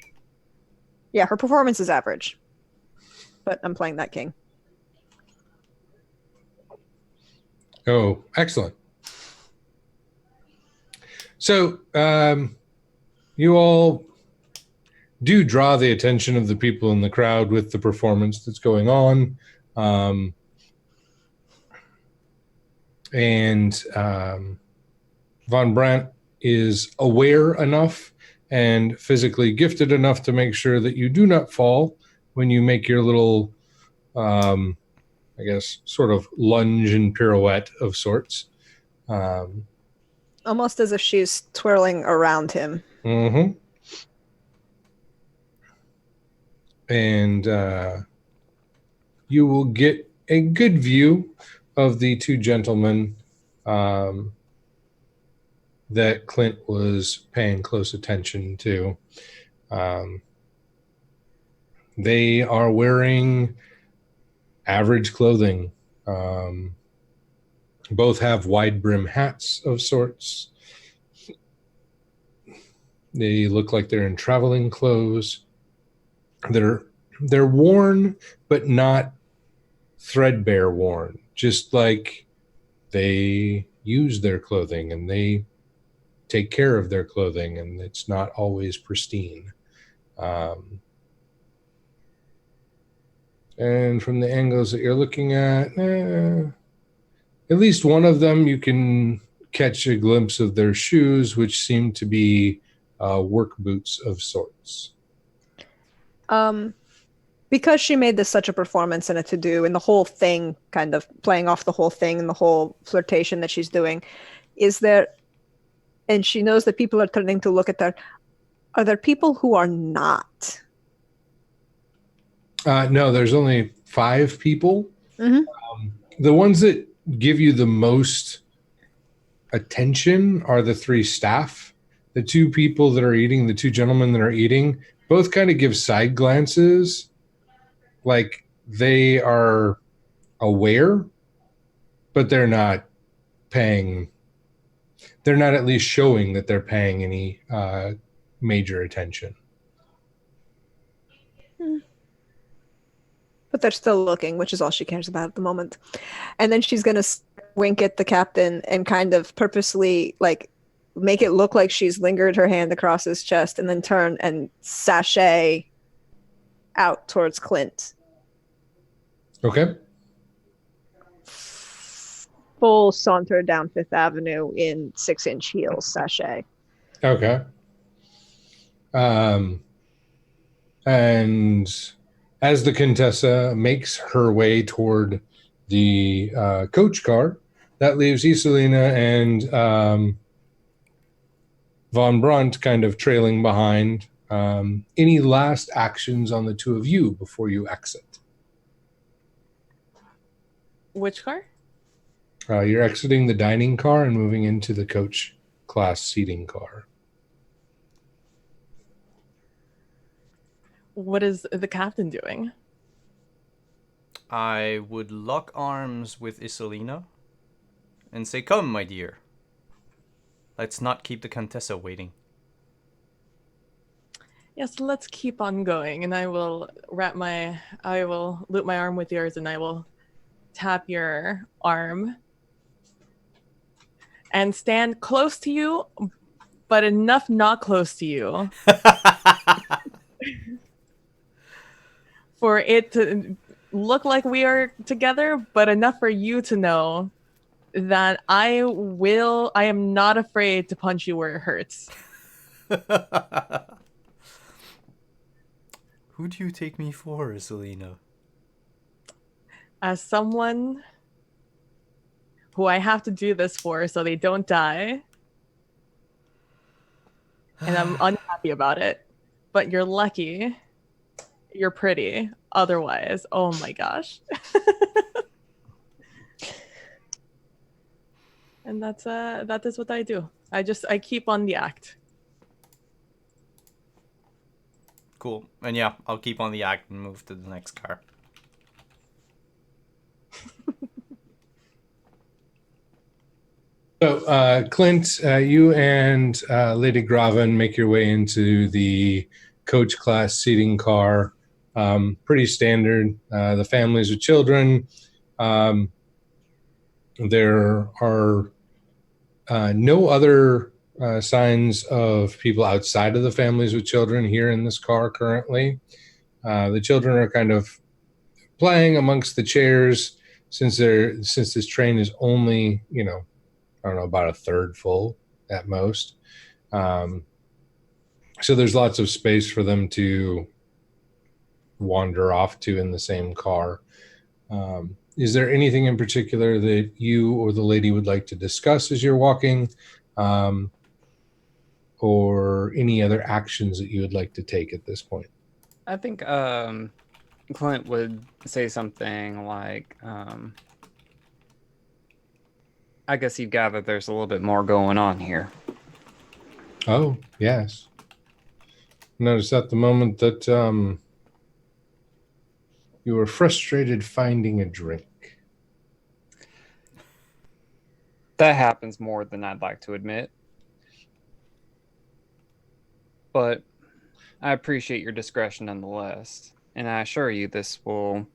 Yeah, her performance is average. But I'm playing that king. Oh, excellent. So, you all do draw the attention of the people in the crowd with the performance that's going on. Von Brandt is aware enough and physically gifted enough to make sure that you do not fall when you make your little, sort of lunge and pirouette of sorts. Almost as if she's twirling around him. Mm-hmm. And you will get a good view of the two gentlemen that Clint was paying close attention to. They are wearing average clothing. Both have wide brim hats of sorts. They look like they're in traveling clothes. They're worn, but not threadbare worn. Just like they use their clothing and they take care of their clothing, and it's not always pristine. And from the angles that you're looking at least one of them you can catch a glimpse of their shoes, which seem to be work boots of sorts. Because she made this such a performance and a to-do, and the whole thing kind of playing off the whole thing and the whole flirtation that she's doing, is there, and she knows that people are turning to look at her, are there people who are not? No, there's only 5 people. Mm-hmm. The ones that give you the most attention are the 3 staff. The 2 people that are eating, the 2 gentlemen that are eating, both kind of give side glances, like they are aware, but they're not paying. They're not at least showing that they're paying any major attention. But they're still looking, which is all she cares about at the moment. And then she's going to wink at the captain and kind of purposely like make it look like she's lingered her hand across his chest and then turn and sashay out towards Clint. Okay. Full saunter down Fifth Avenue in 6-inch heels sashay. Okay. And as the Contessa makes her way toward the coach car, that leaves Isolina and Von Brunt kind of trailing behind. Any last actions on the 2 of you before you exit? Which car? You're exiting the dining car and moving into the coach class seating car. What is the captain doing? I would lock arms with Isolina and say, "Come, my dear. Let's not keep the Contessa waiting." Yes, let's keep on going, and I will loop my arm with yours, and I will tap your arm and stand close to you, but enough not close to you for it to look like we are together, but enough for you to know that I am not afraid to punch you where it hurts. Who do you take me for, Isolina? As someone who I have to do this for so they don't die. And I'm unhappy about it. But you're lucky. You're pretty. Otherwise, oh my gosh. And that is what I do. I keep on the act. Cool. And yeah, I'll keep on the act and move to the next car. So, Clint, you and Lady Graven make your way into the coach class seating car. Pretty standard. The families with children. There are no other signs of people outside of the families with children here in this car currently. The children are kind of playing amongst the chairs since this train is only, I don't know, about a third full at most. So there's lots of space for them to wander off to in the same car. Is there anything in particular that you or the lady would like to discuss as you're walking or any other actions that you would like to take at this point. I think Clint would say something like, I guess you gather there's a little bit more going on here. Oh, yes. Notice at the moment that you were frustrated finding a drink. That happens more than I'd like to admit. But I appreciate your discretion nonetheless. And I assure you this will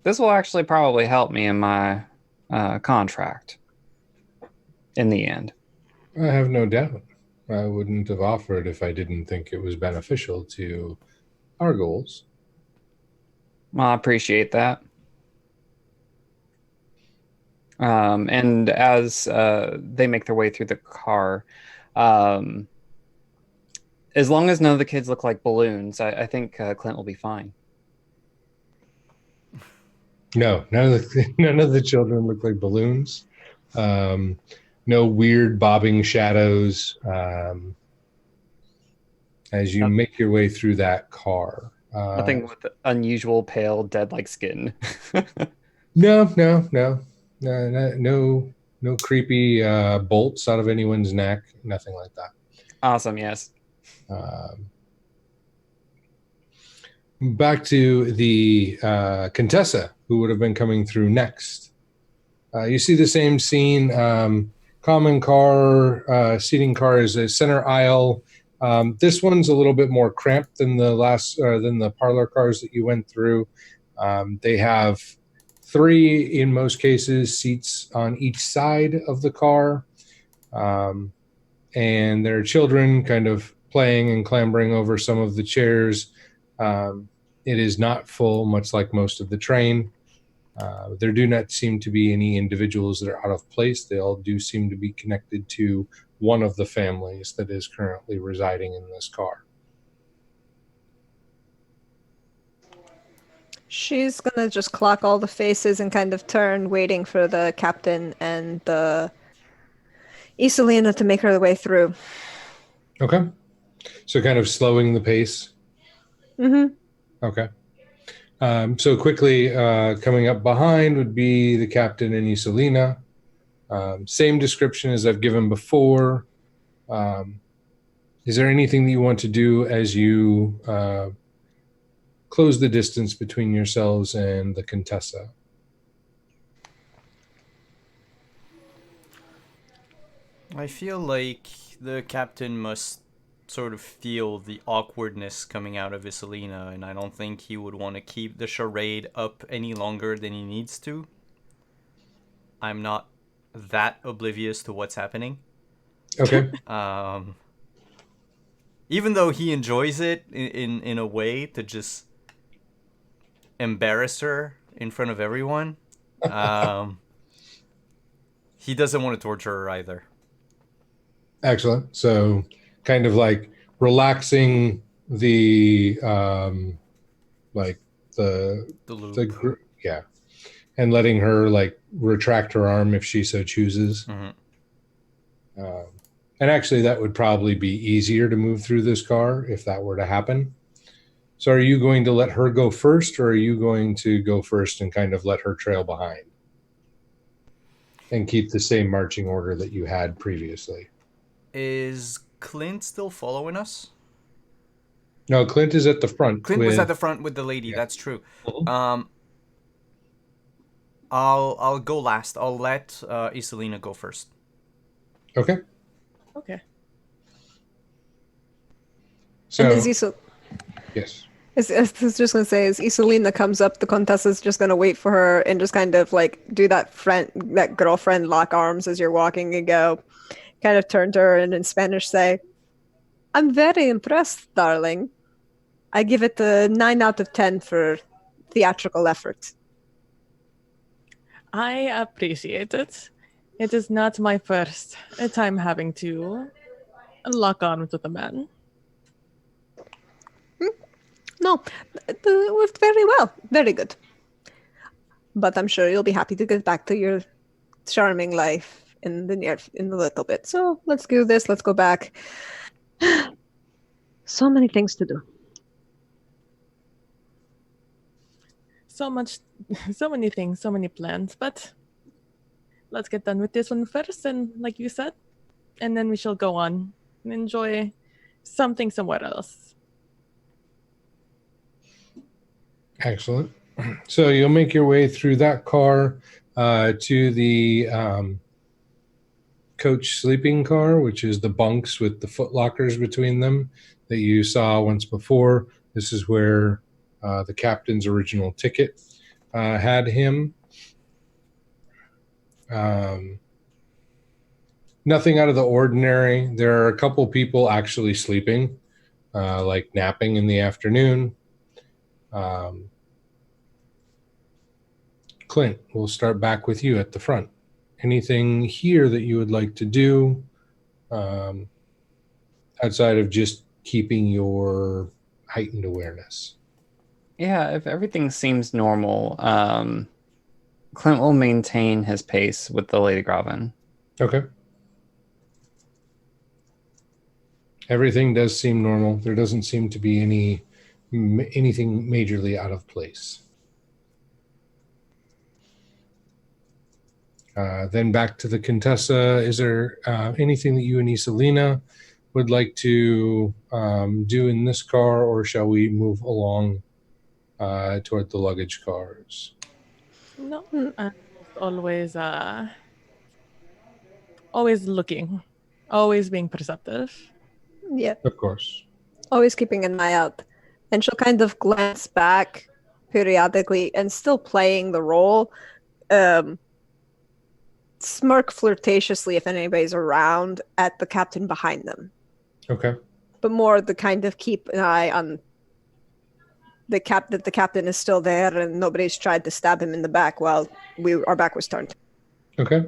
actually probably help me in my contract in the end. I have no doubt. I wouldn't have offered if I didn't think it was beneficial to our goals. Well, I appreciate that. And as they make their way through the car, as long as none of the kids look like balloons, I think Clint will be fine. No, none of the children look like balloons. No weird bobbing shadows as you make your way through that car. Nothing with unusual pale, dead-like skin. No creepy bolts out of anyone's neck. Nothing like that. Awesome, yes. Back to the Contessa, who would have been coming through next. You see the same scene. Common car, seating car is a center aisle. This one's a little bit more cramped than the parlor cars that you went through. They have 3, in most cases, seats on each side of the car. And there are children kind of playing and clambering over some of the chairs. It is not full, much like most of the train. There do not seem to be any individuals that are out of place. They all do seem to be connected to one of the families that is currently residing in this car. She's gonna just clock all the faces and kind of turn, waiting for the captain and the Isolina to make her way through. Okay. So kind of slowing the pace. Mm-hmm. Okay. So quickly coming up behind would be the captain and Isolina. Same description as I've given before. Is there anything that you want to do as you close the distance between yourselves and the Contessa? I feel like the captain must sort of feel the awkwardness coming out of Isolina, and I don't think he would want to keep the charade up any longer than he needs to. I'm not that oblivious to what's happening. Okay. Even though he enjoys it in a way to just embarrass her in front of everyone, he doesn't want to torture her either. Excellent. So kind of like relaxing the like the loop. Yeah, and letting her like retract her arm if she so chooses. Mm-hmm. And actually that would probably be easier to move through this car if that were to happen. So are you going to let her go first, or are you going to go first and kind of let her trail behind and keep the same marching order that you had previously? Is Clint still following us? No, Clint is at the front. Clint was at the front with the lady. Yeah. That's true. Mm-hmm. I'll go last. I'll let Isolina go first. Okay. Okay. So, and yes. I was just going to say, as Isolina comes up, the Contessa's just going to wait for her and just kind of like do that girlfriend lock arms as you're walking and go, kind of turn to her and in Spanish say, "I'm very impressed, darling. I give it a 9 out of 10 for theatrical effort." I appreciate it. It is not my first time having to lock arms with a man. No, it worked very well. Very good. But I'm sure you'll be happy to get back to your charming life in a little bit. So let's do this. Let's go back. So many things to do. So many things, so many plans, but let's get done with this one first, and like you said, and then we shall go on and enjoy something somewhere else. Excellent. So you'll make your way through that car to the coach sleeping car, which is the bunks with the foot lockers between them that you saw once before. This is where the captain's original ticket had him. Nothing out of the ordinary. There are a couple people actually sleeping, like napping in the afternoon. Clint, we'll start back with you at the front. Anything here that you would like to do outside of just keeping your heightened awareness? Yeah, if everything seems normal, Clint will maintain his pace with the Lady Graven. Okay. Everything does seem normal. There doesn't seem to be anything majorly out of place. Then back to the Contessa. Is there anything that you and Isolina would like to do in this car, or shall we move along toward the luggage cars? No, I'm always looking, always being perceptive. Yeah. Of course. Always keeping an eye out. And she'll kind of glance back periodically and still playing the role. Smirk flirtatiously if anybody's around at the captain behind them. Okay. But more the kind of keep an eye on that the captain is still there and nobody's tried to stab him in the back while our back was turned. Okay.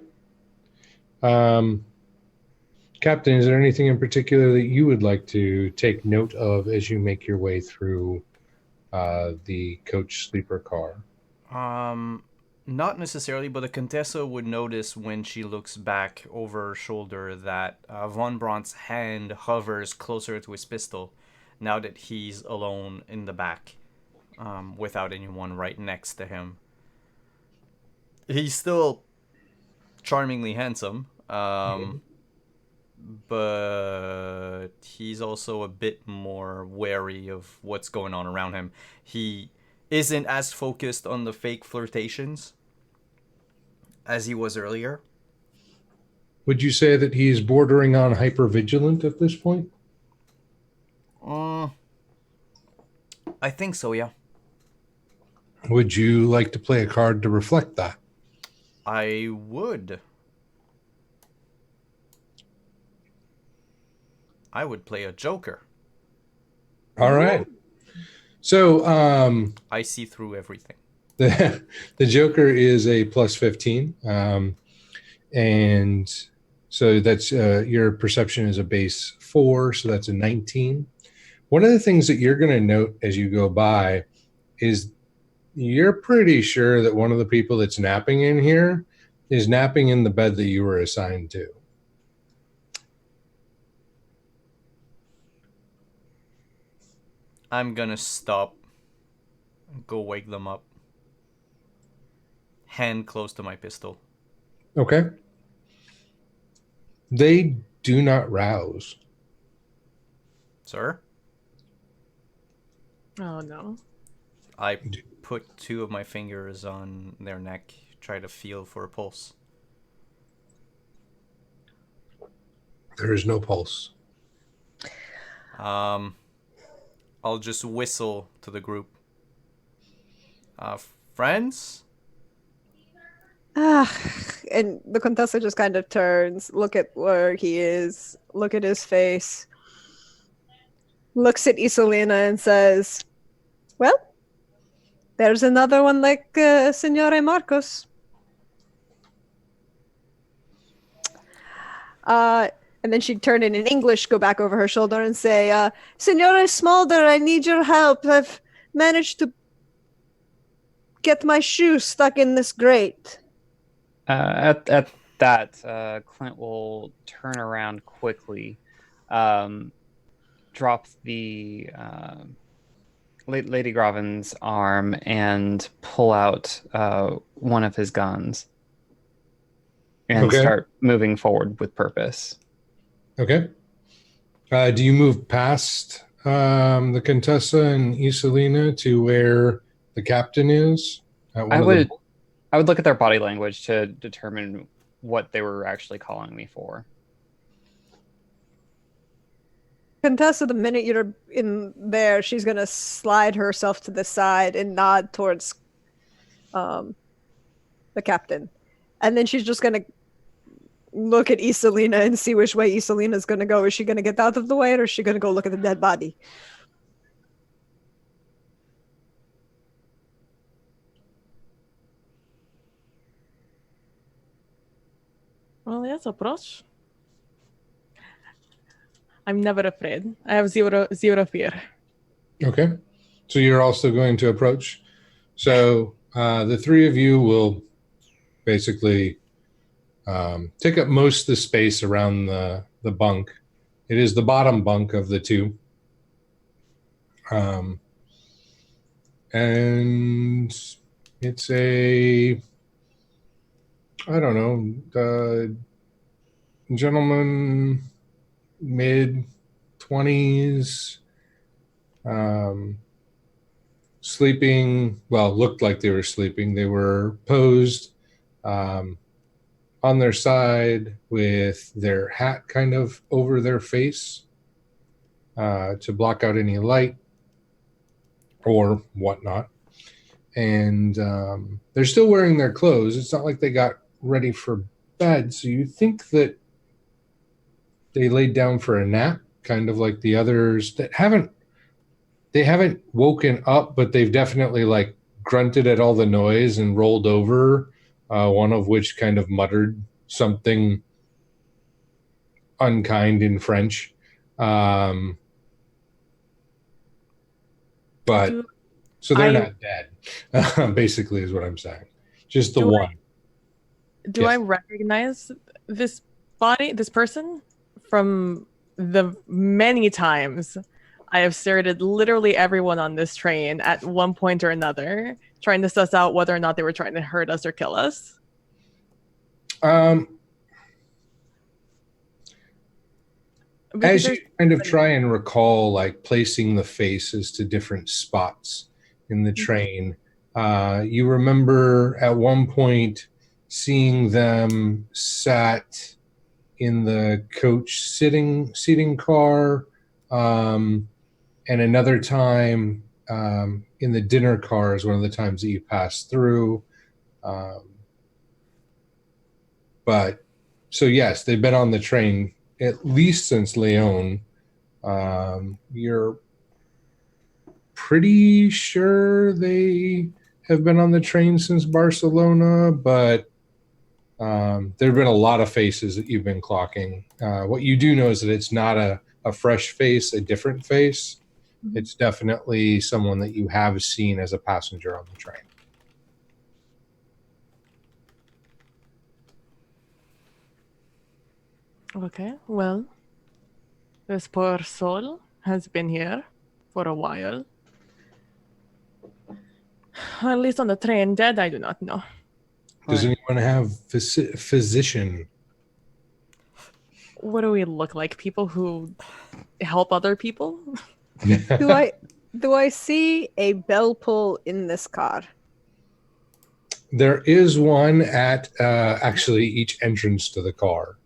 Captain, is there anything in particular that you would like to take note of as you make your way through the coach sleeper car? Not necessarily, but the Contessa would notice when she looks back over her shoulder that Von Brandt's hand hovers closer to his pistol now that he's alone in the back without anyone right next to him. He's still charmingly handsome, but he's also a bit more wary of what's going on around him. He isn't as focused on the fake flirtations as he was earlier. Would you say that he's bordering on hypervigilant at this point? I think so, yeah. Would you like to play a card to reflect that? I would. I would play a Joker. All right. So I see through everything. The Joker is a plus 15. And so that's your perception is a base 4, so that's a 19. One of the things that you're going to note as you go by is you're pretty sure that one of the people that's napping in here is napping in the bed that you were assigned to. I'm gonna stop and go wake them up. Hand close to my pistol. Okay. They do not rouse. Sir? Oh no. I put 2 of my fingers on their neck, try to feel for a pulse. There is no pulse. I'll just whistle to the group. Friends? And the Contessa just kind of turns, look at where he is, look at his face, looks at Isolina and says, well, there's another one like Signore Marcos. And then she'd turn it in English, go back over her shoulder and say, Signore Smolder, I need your help. I've managed to get my shoe stuck in this grate. At that, Clint will turn around quickly, drop the Lady Grovin's arm, and pull out one of his guns and start moving forward with purpose. Okay. Do you move past the Contessa and Isolina to where the captain is? I would look at their body language to determine what they were actually calling me for. Contessa, the minute you're in there, she's gonna slide herself to the side and nod towards the captain. And then she's just gonna look at Isolina and see which way Isolina's gonna go. Is she gonna get out of the way, or is she gonna go look at the dead body? Well, yes, approach. I'm never afraid. I have zero fear. Okay. So you're also going to approach. So the three of you will basically take up most of the space around the bunk. It is the bottom bunk of the two. And it's a, I don't know, gentleman, mid-20s, sleeping, well, looked like they were sleeping. They were posed on their side with their hat kind of over their face to block out any light or whatnot. And they're still wearing their clothes. It's not like they got ready for bed. So you think that they laid down for a nap, kind of like the others that haven't woken up, but they've definitely like grunted at all the noise and rolled over, one of which kind of muttered something unkind in French. But so they're not dead, basically is what I'm saying. Just the one. Do I recognize this person from the many times I have stared at literally everyone on this train at one point or another, trying to suss out whether or not they were trying to hurt us or kill us? As you kind of try and recall, like placing the faces to different spots in the train, you remember at one point seeing them sat in the coach seating car, and another time in the dinner car is one of the times that you passed through. But so yes, they've been on the train at least since Leon. You're pretty sure they have been on the train since Barcelona, but there have been a lot of faces that you've been clocking. What you do know is that it's not a fresh face, a different face. Mm-hmm. It's definitely someone that you have seen as a passenger on the train. Okay, well, this poor soul has been here for a while. At least on the train, dead, I do not know. Does anyone have physician? What do we look like? People who help other people? Do I see a bell pull in this car? There is one at actually each entrance to the car.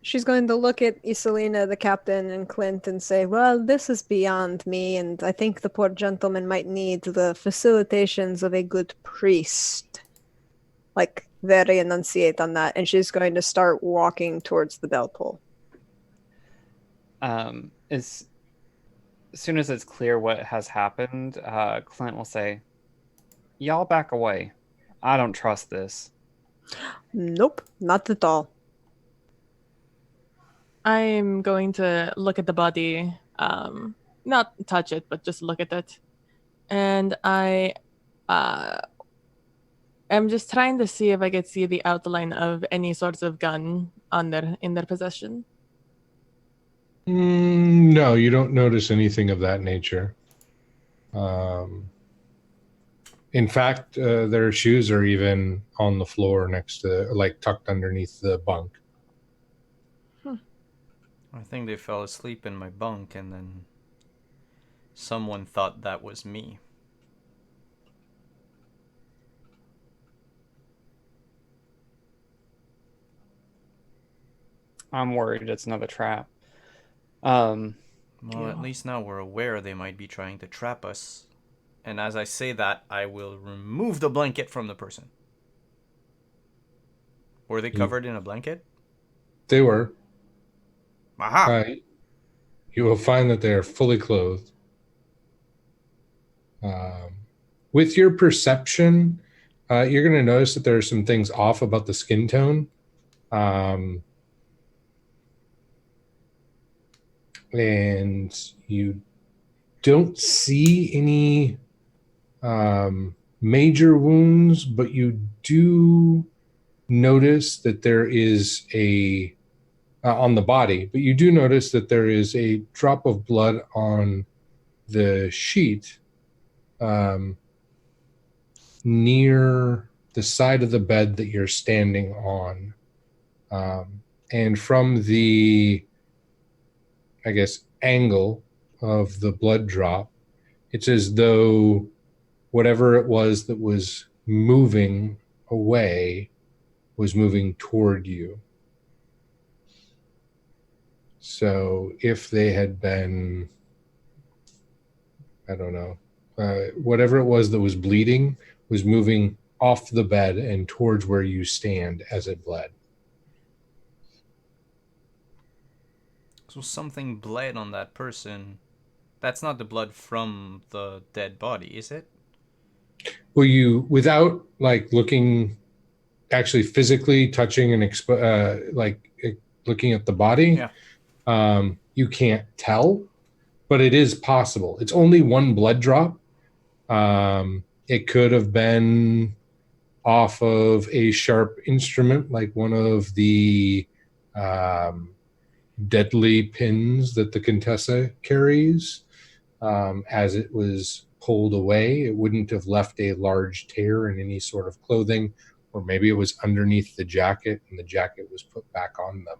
She's going to look at Isolina, the captain, and Clint and say, well, this is beyond me, and I think the poor gentleman might need the facilitations of a good priest. Like, very enunciate on that. And she's going to start walking towards the bell pull. As soon as it's clear what has happened, Clint will say, y'all back away. I don't trust this. Nope, not at all. I'm going to look at the body, not touch it, but just look at it. And I I'm just trying to see if I could see the outline of any sorts of gun in their possession. No, you don't notice anything of that nature. In fact, their shoes are even on the floor next to, like, tucked underneath the bunk. I think they fell asleep in my bunk and then someone thought that was me. I'm worried it's another trap. Well, Yeah. at least now we're aware they might be trying to trap us. And as I say that, I will remove the blanket from the person. Were they covered in a blanket? They were. Aha! You will find that they are fully clothed. With your perception, you're going to notice that there are some things off about the skin tone. And you don't see any major wounds, but you do notice that there is on the body, but you do notice that there is a drop of blood on the sheet near the side of the bed that you're standing on. And from the, I guess, angle of the blood drop, it's as though whatever it was that was moving away was moving toward you. So if they had been, I don't know, whatever it was that was bleeding was moving off the bed and towards where you stand as it bled. So something bled on that person. That's not the blood from the dead body, is it? Well, you, without like looking, actually physically touching and looking at the body, you can't tell, but it is possible. It's only one blood drop. It could have been off of a sharp instrument, like one of the deadly pins that the Contessa carries. As it was pulled away, it wouldn't have left a large tear in any sort of clothing, or maybe it was underneath the jacket and the jacket was put back on them.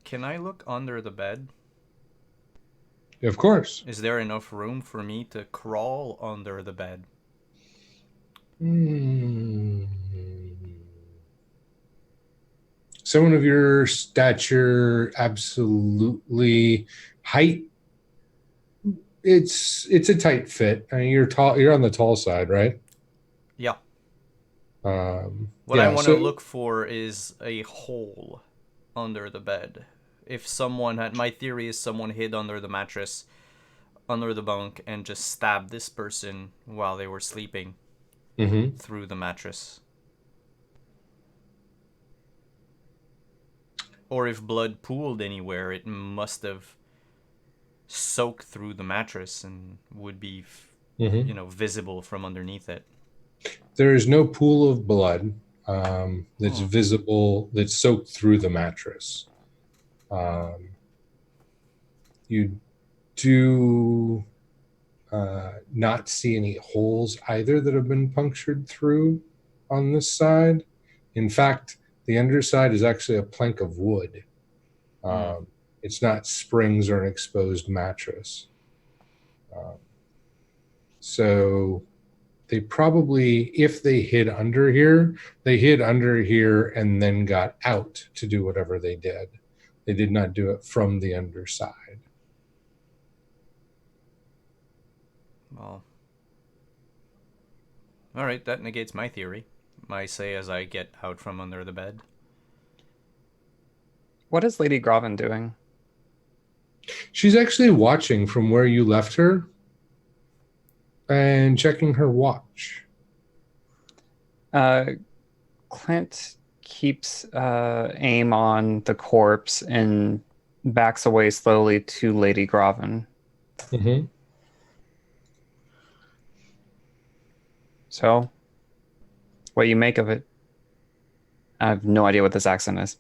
Can I look under the bed? Of course. Is there enough room for me to crawl under the bed? Someone of your stature, absolutely. Height, it's a tight fit. I mean, you're tall. You're on the tall side, right? Yeah. What I want to look for is a hole under the bed. If someone had, my theory is someone hid under the mattress, under the bunk, and just stabbed this person while they were sleeping through the mattress. Or if blood pooled anywhere, it must have soaked through the mattress and would be, visible from underneath it. There is no pool of blood that's visible, that's soaked through the mattress. You do not see any holes either that have been punctured through on this side. In fact, the underside is actually a plank of wood. It's not springs or an exposed mattress. So they probably, if they hid under here, and then got out to do whatever they did. They did not do it from the underside. Well, all right, that negates my theory. I say as I get out from under the bed. What is Lady Grovin doing? She's actually watching from where you left her and checking her watch. Clint keeps aim on the corpse and backs away slowly to Lady Grovin. So, what do you make of it? I have no idea what this accent is.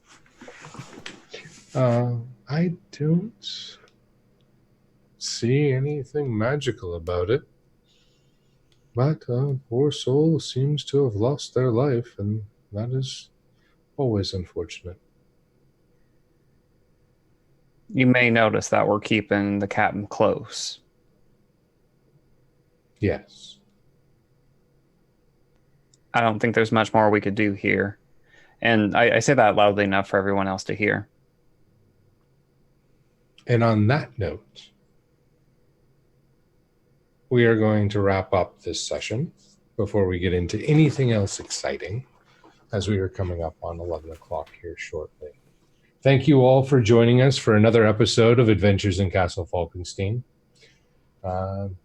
I don't see anything magical about it. But a poor soul seems to have lost their life, and that is always unfortunate. You may notice that we're keeping the captain close. Yes. I don't think there's much more we could do here. And I say that loudly enough for everyone else to hear. And on that note, we are going to wrap up this session before we get into anything else exciting, as we are coming up on 11 o'clock here shortly. Thank you all for joining us for another episode of Adventures in Castle Falkenstein.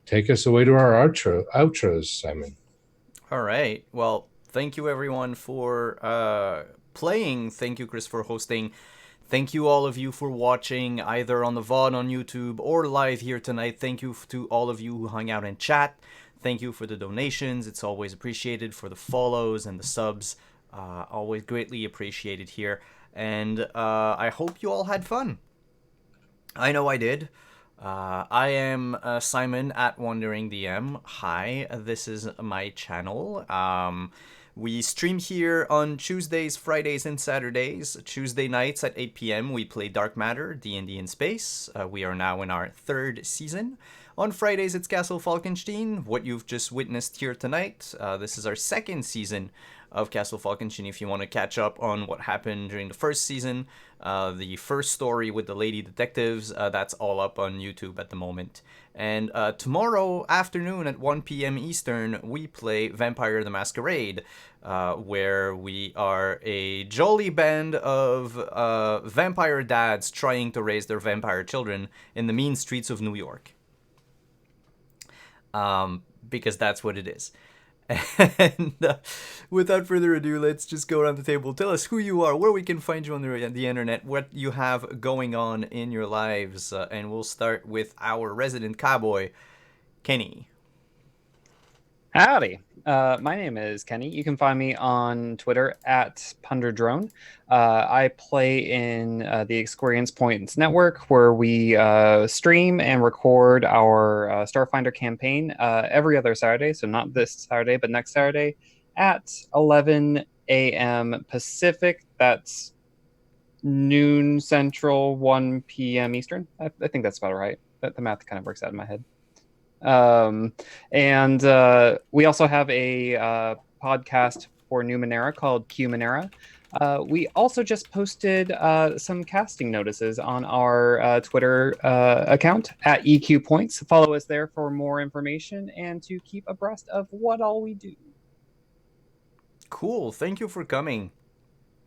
Take us away to our outros, Simon. All right. Well, thank you everyone for playing. Thank you, Chris, for hosting. Thank you all of you for watching, either on the VOD on YouTube or live here tonight. Thank you to all of you who hung out in chat. Thank you for the donations. It's always appreciated, for the follows and the subs. Always greatly appreciated here. And I hope you all had fun. I know I did. I am Simon at Wandering DM. Hi, this is my channel. We stream here on Tuesdays, Fridays, and Saturdays. Tuesday nights at 8 p.m. we play Dark Matter, D&D in Space. We are now in our 3rd season. On Fridays, it's Castle Falkenstein, what you've just witnessed here tonight. This is our 2nd season of Castle Falkenstein. If you want to catch up on what happened during the 1st season, the first story with the lady detectives, that's all up on YouTube at the moment. And tomorrow afternoon at 1 p.m. Eastern, we play Vampire the Masquerade, where we are a jolly band of vampire dads trying to raise their vampire children in the mean streets of New York. Because that's what it is. And without further ado, let's just go around the table. Tell us who you are, where we can find you on the internet, what you have going on in your lives. And we'll start with our resident cowboy, Kenny. Howdy. My name is Kenny. You can find me on Twitter at Punderdrone. I play in the Experience Points Network, where we stream and record our Starfinder campaign every other Saturday. So not this Saturday, but next Saturday at 11 a.m. Pacific. That's noon Central, 1 p.m. Eastern. I think that's about right. The math kind of works out in my head. And we also have a podcast for Numenera called Q-Menera. We also just posted some casting notices on our Twitter account at EQ Points. Follow us there for more information and to keep abreast of what all we do. Cool. Thank you for coming.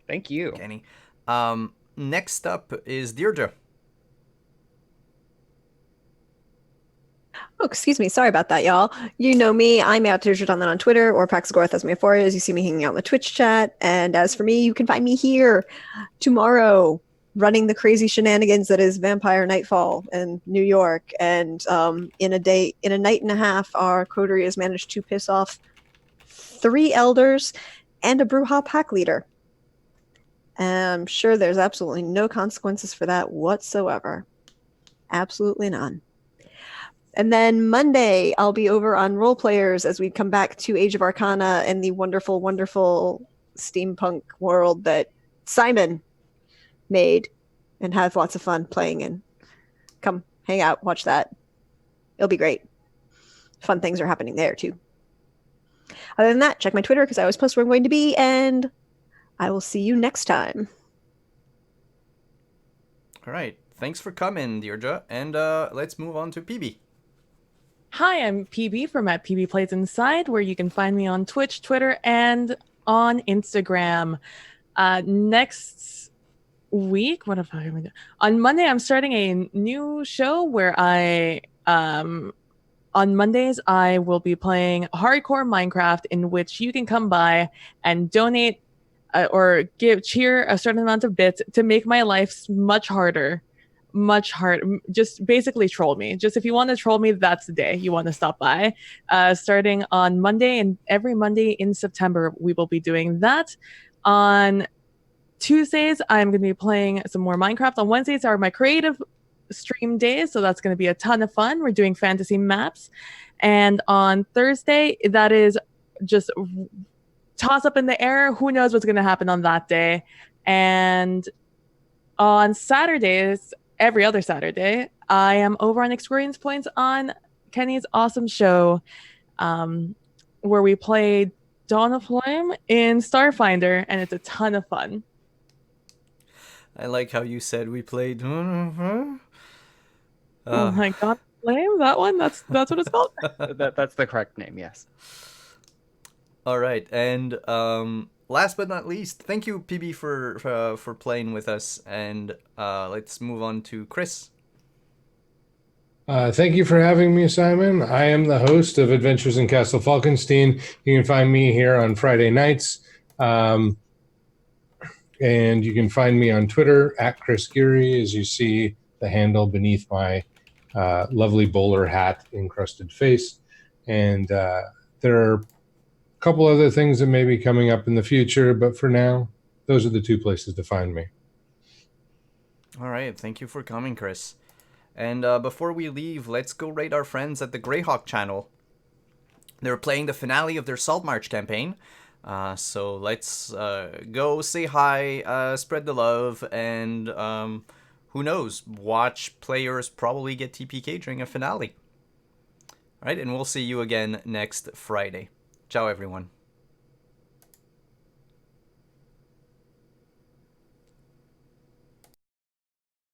Thank you, Kenny. Next up is Deirdre. Oh, excuse me. Sorry about that, y'all. You know me. I'm at Deirdre on Twitter, or Paxagorth as my Euphoria, as you see me hanging out in the Twitch chat. And as for me, you can find me here tomorrow running the crazy shenanigans that is Vampire Nightfall in New York. And in a night and a half, our coterie has managed to piss off 3 elders and a Brujah pack leader. And I'm sure there's absolutely no consequences for that whatsoever. Absolutely none. And then Monday, I'll be over on Role Players as we come back to Age of Arcana and the wonderful, wonderful steampunk world that Simon made and have lots of fun playing in. Come hang out, watch that. It'll be great. Fun things are happening there too. Other than that, check my Twitter because I always post where I'm going to be, and I will see you next time. All right. Thanks for coming, Deirdre. And let's move on to PB. Hi, I'm PB from at PB Plays Inside, where you can find me on Twitch, Twitter, and on Instagram. Next week, what if I on Monday, I'm starting a new show where I on Mondays I will be playing hardcore Minecraft, in which you can come by and donate or cheer a certain amount of bits to make my life much harder. much hard. Just basically troll me. Just if you want to troll me, that's the day you want to stop by. Starting on Monday, and every Monday in September, we will be doing that. On Tuesdays, I'm going to be playing some more Minecraft. On Wednesdays are my creative stream days, so that's going to be a ton of fun. We're doing fantasy maps. And on Thursday, that is just toss up in the air. Who knows what's going to happen on that day? And on Saturdays, every other Saturday, I am over on Experience Points on Kenny's awesome show, where we play Dawn of Flame in Starfinder, and it's a ton of fun. I like how you said we played. Oh my God, Flame? That one? That's what it's called? That's the correct name, yes. All right, and last but not least, thank you, PB, for playing with us, and let's move on to Chris. Thank you for having me, Simon. I am the host of Adventures in Castle Falkenstein. You can find me here on Friday nights. And you can find me on Twitter at Chris Geary, as you see the handle beneath my lovely bowler hat encrusted face. And there are a couple other things that may be coming up in the future, but for now, those are the two places to find me. All right, thank you for coming, Chris. And before we leave, let's go raid our friends at the Greyhawk channel. They're playing the finale of their Salt March campaign. So let's go say hi, spread the love, and who knows, watch players probably get TPK during a finale. All right, and we'll see you again next Friday. Ciao, everyone.